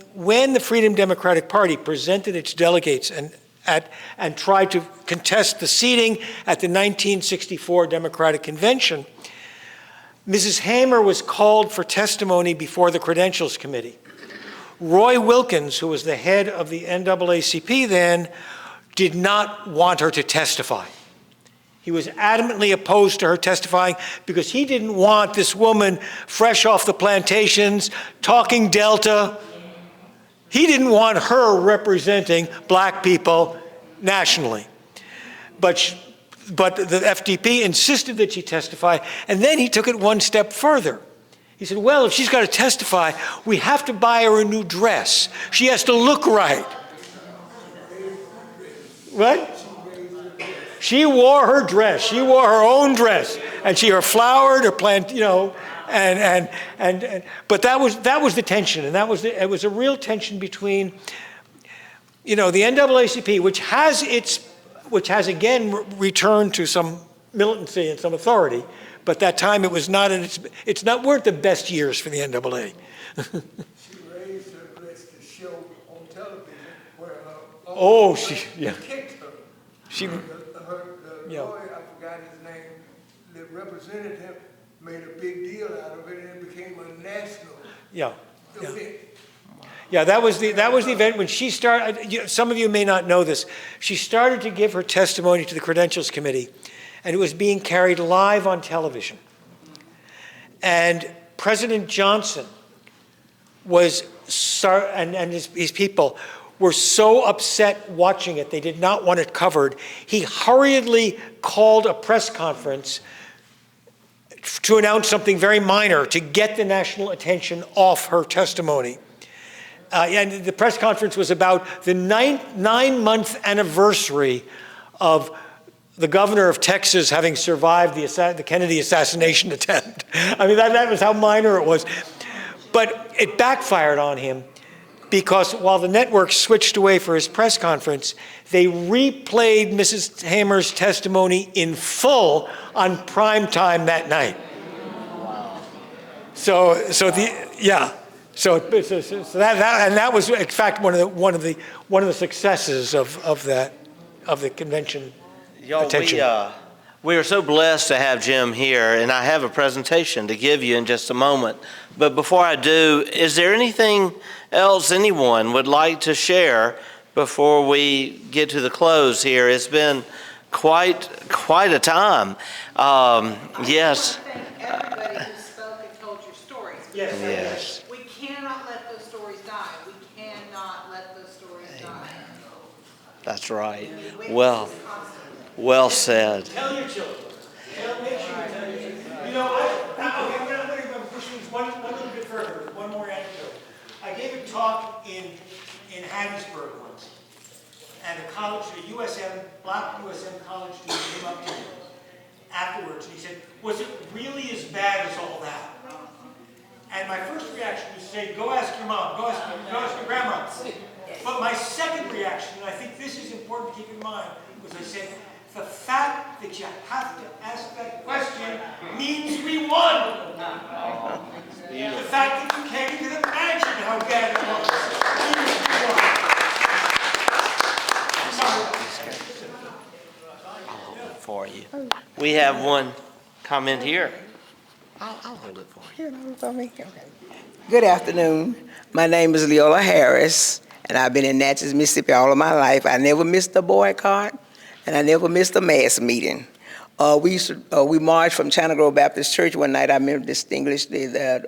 the Freedom Democratic Party presented its delegates and tried to contest the seating at the 1964 Democratic Convention, Mrs. Hamer was called for testimony before the Credentials Committee. Roy Wilkins, who was the head of the NAACP then, did not want her to testify. He was adamantly opposed to her testifying because he didn't want this woman fresh off the plantations, talking Delta. He didn't want her representing black people nationally. But the FDP insisted that she testify, and then he took it one step further. He said, well, if she's got to testify, we have to buy her a new dress. She has to look right. What? She wore her dress. She wore her own dress, and her flowered or plant, but that was the tension, and it was a real tension between, the NAACP, which has again returned to some militancy and some authority, but that time it was not, weren't the best years for the NAA. She raised her dress to show on television where her Oh, yeah. kicked her. She, The lawyer, I forgot his name, that represented him, made a big deal out of it, and it became a national event. Yeah, that was the event when she started. Some of you may not know this. She started to give her testimony to the Credentials Committee, and it was being carried live on television. And President Johnson and his people were so upset watching it, they did not want it covered. He hurriedly called a press conference to announce something very minor to get the national attention off her testimony. And the press conference was about the nine-month anniversary of the governor of Texas having survived the Kennedy assassination attempt. I mean, that was how minor it was. But it backfired on him, because while the network switched away for his press conference, they replayed Mrs. Hammer's testimony in full on prime time that night. So that was in fact one of the successes of the convention. Y'all, we are so blessed to have Jim here, and I have a presentation to give you in just a moment. But before I do, is there anything else anyone would like to share before we get to the close here? It's been quite a time. Yes. Everybody who spoke and told your stories. Yes. We cannot let those stories die. We cannot let those stories die. That's right. Well said. Tell your children. Make sure you tell your children. I'm going to push things one little bit further with one more anecdote. I gave a talk in Hattiesburg once, and a black USM college student came up to me afterwards, and he said, "Was it really as bad as all that?" And my first reaction was to say, "Go ask your mom, go ask your grandma." But my second reaction, and I think this is important to keep in mind, was I said, the fact that you have to ask that question means we won. The fact that you can't even imagine how bad it was means we won. I'll hold it for you. We have one comment here. I'll hold it for you. Good afternoon. My name is Leola Harris, and I've been in Natchez, Mississippi all of my life. I never missed a boycott, and I never missed a mass meeting. We marched from China Grove Baptist Church one night. I remember distinctly that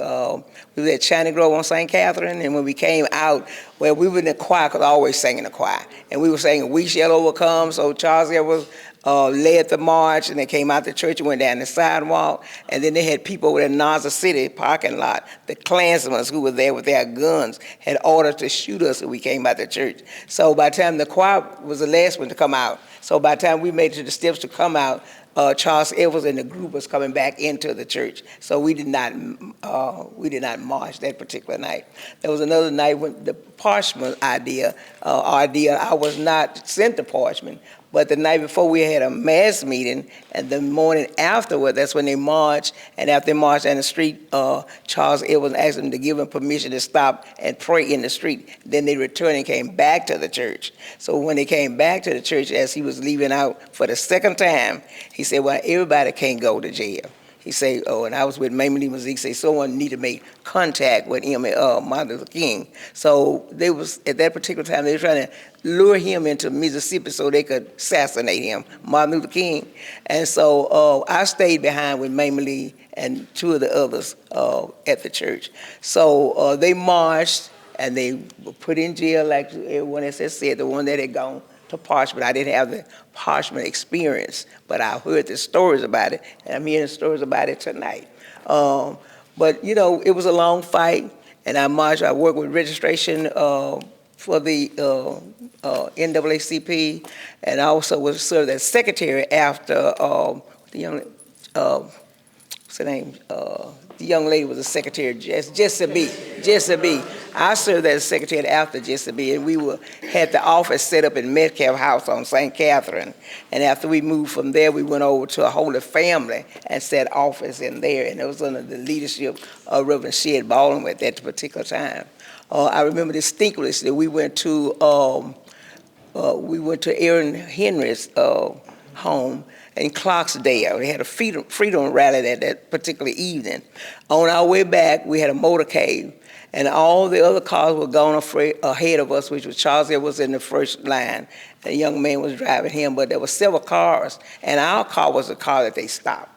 we were at China Grove on St. Catherine, and when we came out, well, we were in the choir, because I always sang in the choir, and we were saying, "We shall overcome." So Charles Edwards led the march, and they came out the church and went down the sidewalk, and then they had people over in Natchez City parking lot. The Klansmen who were there with their guns had ordered to shoot us when we came out the church. So by the time the choir was the last one to come out, so by the time we made it to the steps to come out, Charles Edwards and the group was coming back into the church. So we did not march that particular night. There was another night when the Parchment idea, I was not sent to Parchment, but the night before we had a mass meeting, and the morning afterward, that's when they marched, and after they marched down the street, Charles Edwards asked them to give them permission to stop and pray in the street. Then they returned and came back to the church. So when they came back to the church, as he was leaving out for the second time, he said, "Well, everybody can't go to jail." He said, and I was with Mamie Lee, he said, someone need to make contact with him and Martin Luther King. So they was, at that particular time, they were trying to lure him into Mississippi so they could assassinate him, Martin Luther King. And so I stayed behind with Mamie Lee and two of the others at the church. So they marched, and they were put in jail, like everyone else has said, the one that had gone to Parchment. I didn't have the Parchment experience, but I heard the stories about it, and I'm hearing stories about it tonight. But, it was a long fight, and I marched. I worked with registration for the NAACP, and I also was served as secretary after the young, what's her name? The young lady was a secretary, Jessie B. I served as secretary after Jessie B, and we had the office set up in Metcalf House on St. Catherine. And after we moved from there, we went over to a Holy Family and set office in there, and it was under the leadership of Reverend Shed Baldwin at that particular time. I remember distinctly that we went to Aaron Henry's home in Clarksdale. We had a freedom rally that particular evening. On our way back, we had a motorcade, and all the other cars were going ahead of us, which was Charles Ed was in the first line. The young man was driving him, but there were several cars, and our car was the car that they stopped.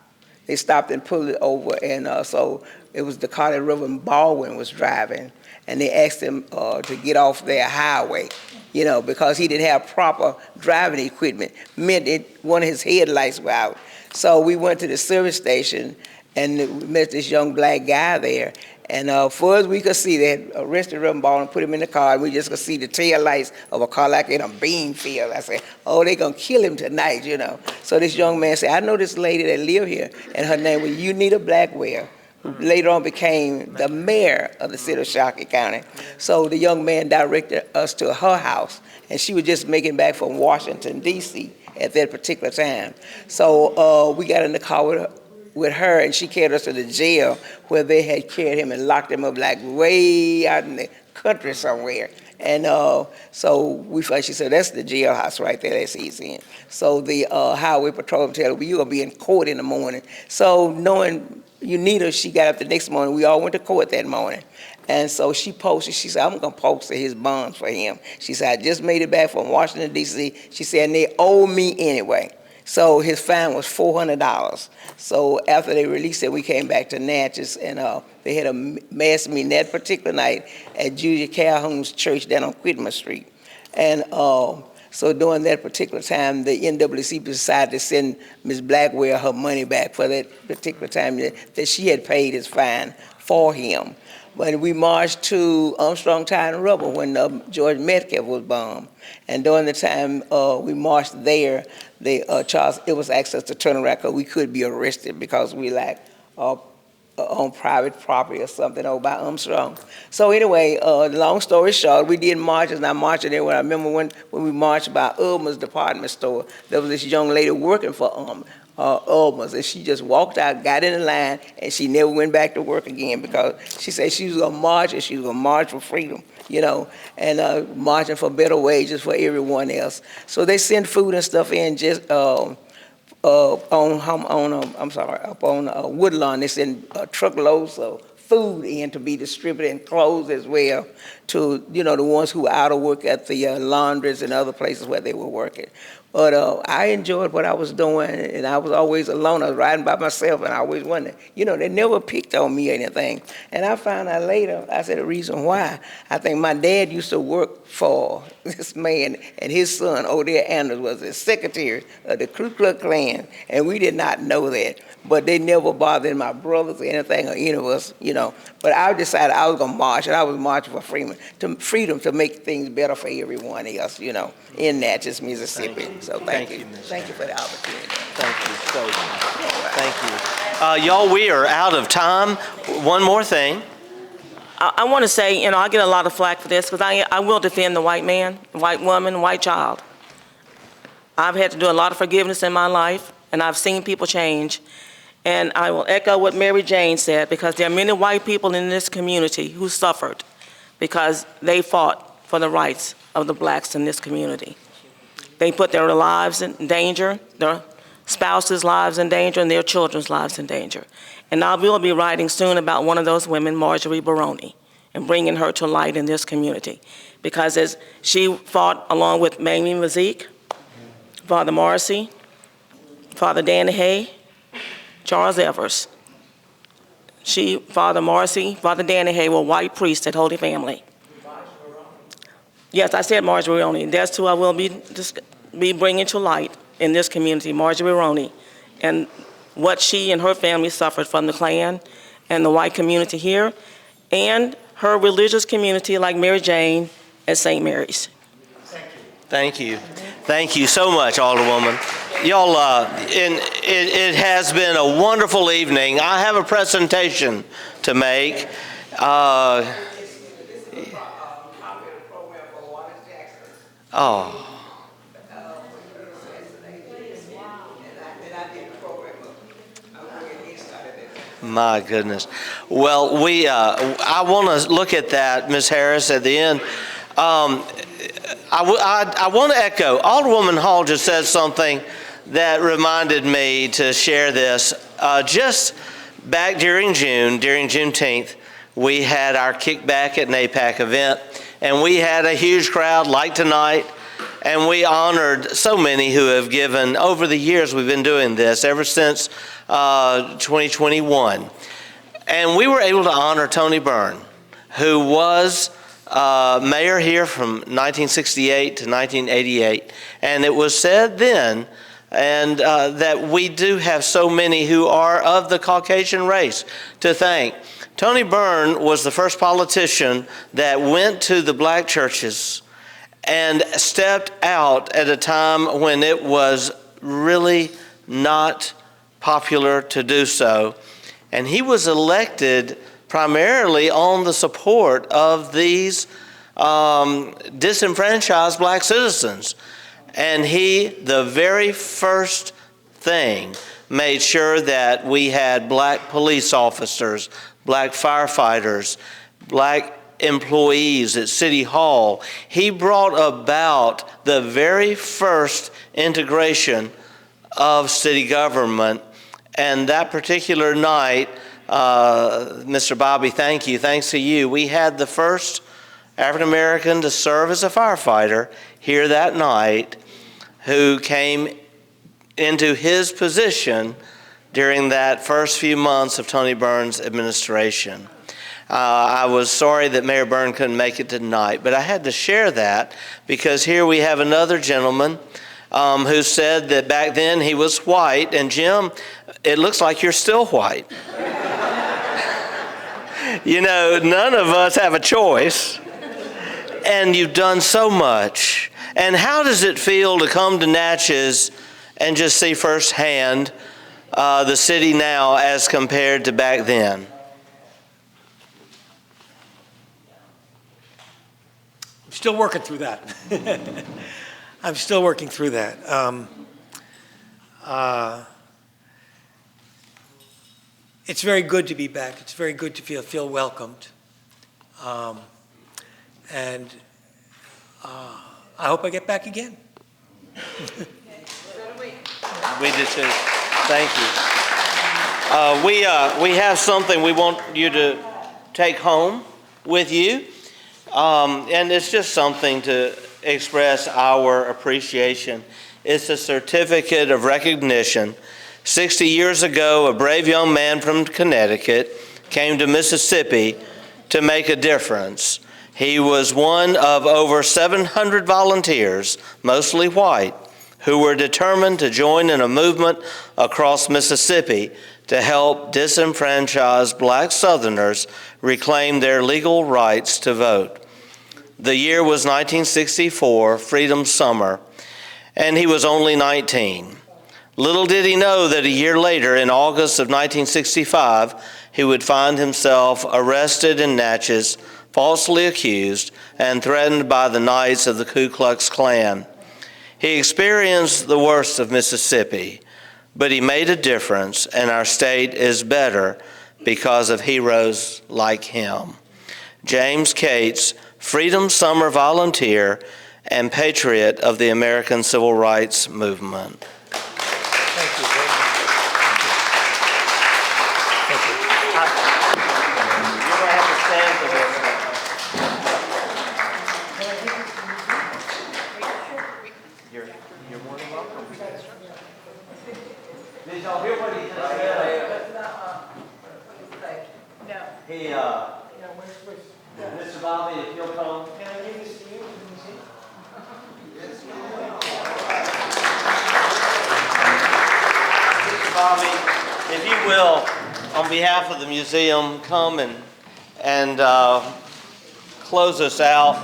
They stopped and pulled it over, and so it was the car that Reverend Baldwin was driving, and they asked him to get off their highway, because he didn't have proper driving equipment. Meant one of his headlights were out. So we went to the service station, and we met this young black guy there. And far as we could see, they had arrested Reverend Baldwin and put him in the car, and we just could see the tail lights of a car like in a bean field. I said, oh, they're going to kill him tonight, So this young man said, I know this lady that live here, and her name was Unita Blackwell, who later on became the mayor of the city of Shockey County. So the young man directed us to her house, and she was just making back from Washington, D.C. at that particular time. So we got in the car with her, and she carried us to the jail where they had carried him and locked him up like way out in the country somewhere. And so she said, that's the jailhouse right there, that's easy in. So the highway patrolman told her, you're going to be in court in the morning. So knowing Unita, she got up the next morning. We all went to court that morning. And so she posted, she said, I'm going to post his bonds for him. She said, I just made it back from Washington, D.C. She said, and they owe me anyway. So his fine was $400. So after they released it, we came back to Natchez, and they had a mass meeting that particular night at Julia Calhoun's church down on Quitman Street. And so during that particular time, the NAACP decided to send Ms. Blackwell her money back for that particular time that she had paid his fine for him. But we marched to Armstrong Tire and Rubber when George Metcalf was bombed. And during the time we marched there, it was asked us to turn around because we could be arrested because we on private property or something over by Armstrong. So anyway, long story short, we did marches, and I marched there. I remember when we marched by Ulmer's department store, there was this young lady working for Ulmer's, and she just walked out, got in the line, and she never went back to work again because she said she was going to march, and she was going to march for freedom, and marching for better wages for everyone else. So they send food and stuff in just up on Woodlawn. They send truckloads of food in to be distributed, and clothes as well to the ones who were out of work at the laundries and other places where they were working. But I enjoyed what I was doing, and I was always alone. I was riding by myself, and I always wondered, they never picked on me or anything. And I found out later, I said the reason why. I think my dad used to work for this man, and his son, Odell Anders, was the secretary of the Ku Klux Klan, and we did not know that. But they never bothered my brothers or anything, or any of us, But I decided I was going to march, and I was marching for freedom to make things better for everyone else, in Natchez, Mississippi. So thank you. Thank you for the opportunity. Thank you so much. Thank you. Y'all, we are out of time. One more thing. I want to say, I get a lot of flack for this because I will defend the white man, white woman, white child. I've had to do a lot of forgiveness in my life, and I've seen people change. And I will echo what Mary Jane said, because there are many white people in this community who suffered because they fought for the rights of the blacks in this community. They put their lives in danger, their spouses' lives in danger, and their children's lives in danger. And I will be writing soon about one of those women, Marjorie Barone, and bringing her to light in this community. Because as she fought along with Mamie Mazik, Father Morrissey, Father Danny Hay, Charles Evers. Father Morrissey, Father Danny Hay were white priests at Holy Family. Yes, I said Marjorie Barone. That's who I will be bringing to light in this community, Marjorie Barone, and what she and her family suffered from the Klan and the white community here, and her religious community like Mary Jane at St. Mary's. Thank you. Thank you so much, Alderwoman. Y'all, it has been a wonderful evening. I have a presentation to make. Oh. My goodness. Well, I want to look at that, Ms. Harris, at the end. I want to echo, Alderwoman Hall just said something that reminded me to share this. Just back during Juneteenth, we had our Kickback at NAPAC event, and we had a huge crowd like tonight, and we honored so many who have given. Over the years we've been doing this, ever since 2021. And we were able to honor Tony Byrne, who was mayor here from 1968 to 1988. And it was said then and that we do have so many who are of the Caucasian race to thank. Tony Byrne was the first politician that went to the black churches and stepped out at a time when it was really not popular to do so. And he was elected primarily on the support of these disenfranchised black citizens. And he, the very first thing, made sure that we had black police officers, black firefighters, black employees at City Hall. He brought about the very first integration of city government. And that particular night, Mr. Bobby, thank you, thanks to you, we had the first African American to serve as a firefighter here that night who came into his position during that first few months of Tony Byrne's administration. I was sorry that Mayor Byrne couldn't make it tonight, but I had to share that because here we have another gentleman who said that back then he was white. And Jim, it looks like you're still white. You know, none of us have a choice. And you've done so much. And how does it feel to come to Natchez and just see firsthand the city now as compared to back then? I'm still working through that. I'm still working through that. It's very good to be back. It's very good to feel welcomed. And I hope I get back again. We did too. Thank you. We have something we want you to take home with you. And it's just something to express our appreciation. It's a certificate of recognition. 60 years ago, a brave young man from Connecticut came to Mississippi to make a difference. He was one of over 700 volunteers, mostly white, who were determined to join in a movement across Mississippi to help disenfranchised black Southerners reclaim their legal rights to vote. The year was 1964, Freedom Summer, and he was only 19. Little did he know that a year later, in August of 1965, he would find himself arrested in Natchez, falsely accused, and threatened by the Knights of the Ku Klux Klan. He experienced the worst of Mississippi, but he made a difference, and our state is better because of heroes like him. James Cates, Freedom Summer volunteer and patriot of the American Civil Rights Movement. Thank you very much. Thank you. You're going to have to stand for this. You're more than welcome. Did y'all hear what he just said? No. Mr. Bobby, if you'll come. Can I give this to you? Mr. Bobby, if you will, on behalf of the museum, come and close us out.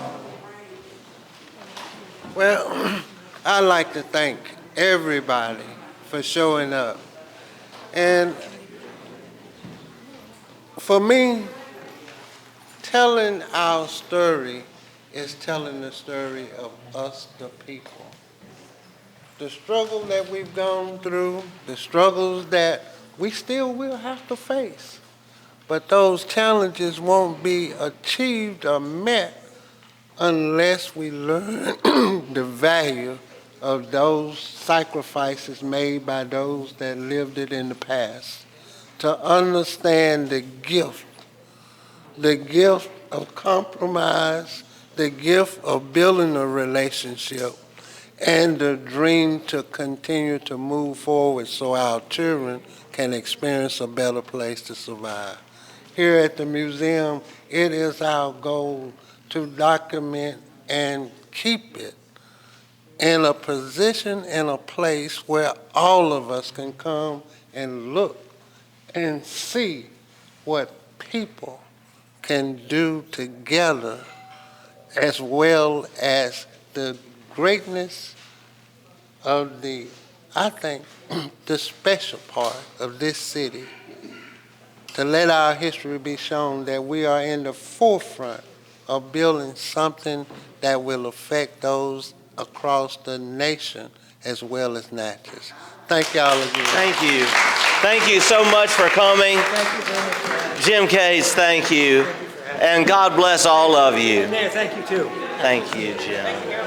Well, I'd like to thank everybody for showing up. And for me, telling our story is telling the story of us, the people. The struggle that we've gone through, the struggles that we still will have to face. But those challenges won't be achieved or met unless we learn the value of those sacrifices made by those that lived it in the past. To understand the gift of compromise, the gift of building a relationship, and the dream to continue to move forward so our children can experience a better place to survive. Here at the museum, it is our goal to document and keep it in a position, in a place where all of us can come and look and see what people can do together, as well as the greatness of the, I think, the special part of this city, to let our history be shown that we are in the forefront of building something that will affect those across the nation as well as Natchez. Thank y'all again. Thank you. Thank you so much for coming. Jim Case, thank you. And God bless all of you. Mayor, thank you too. Thank you, Jim.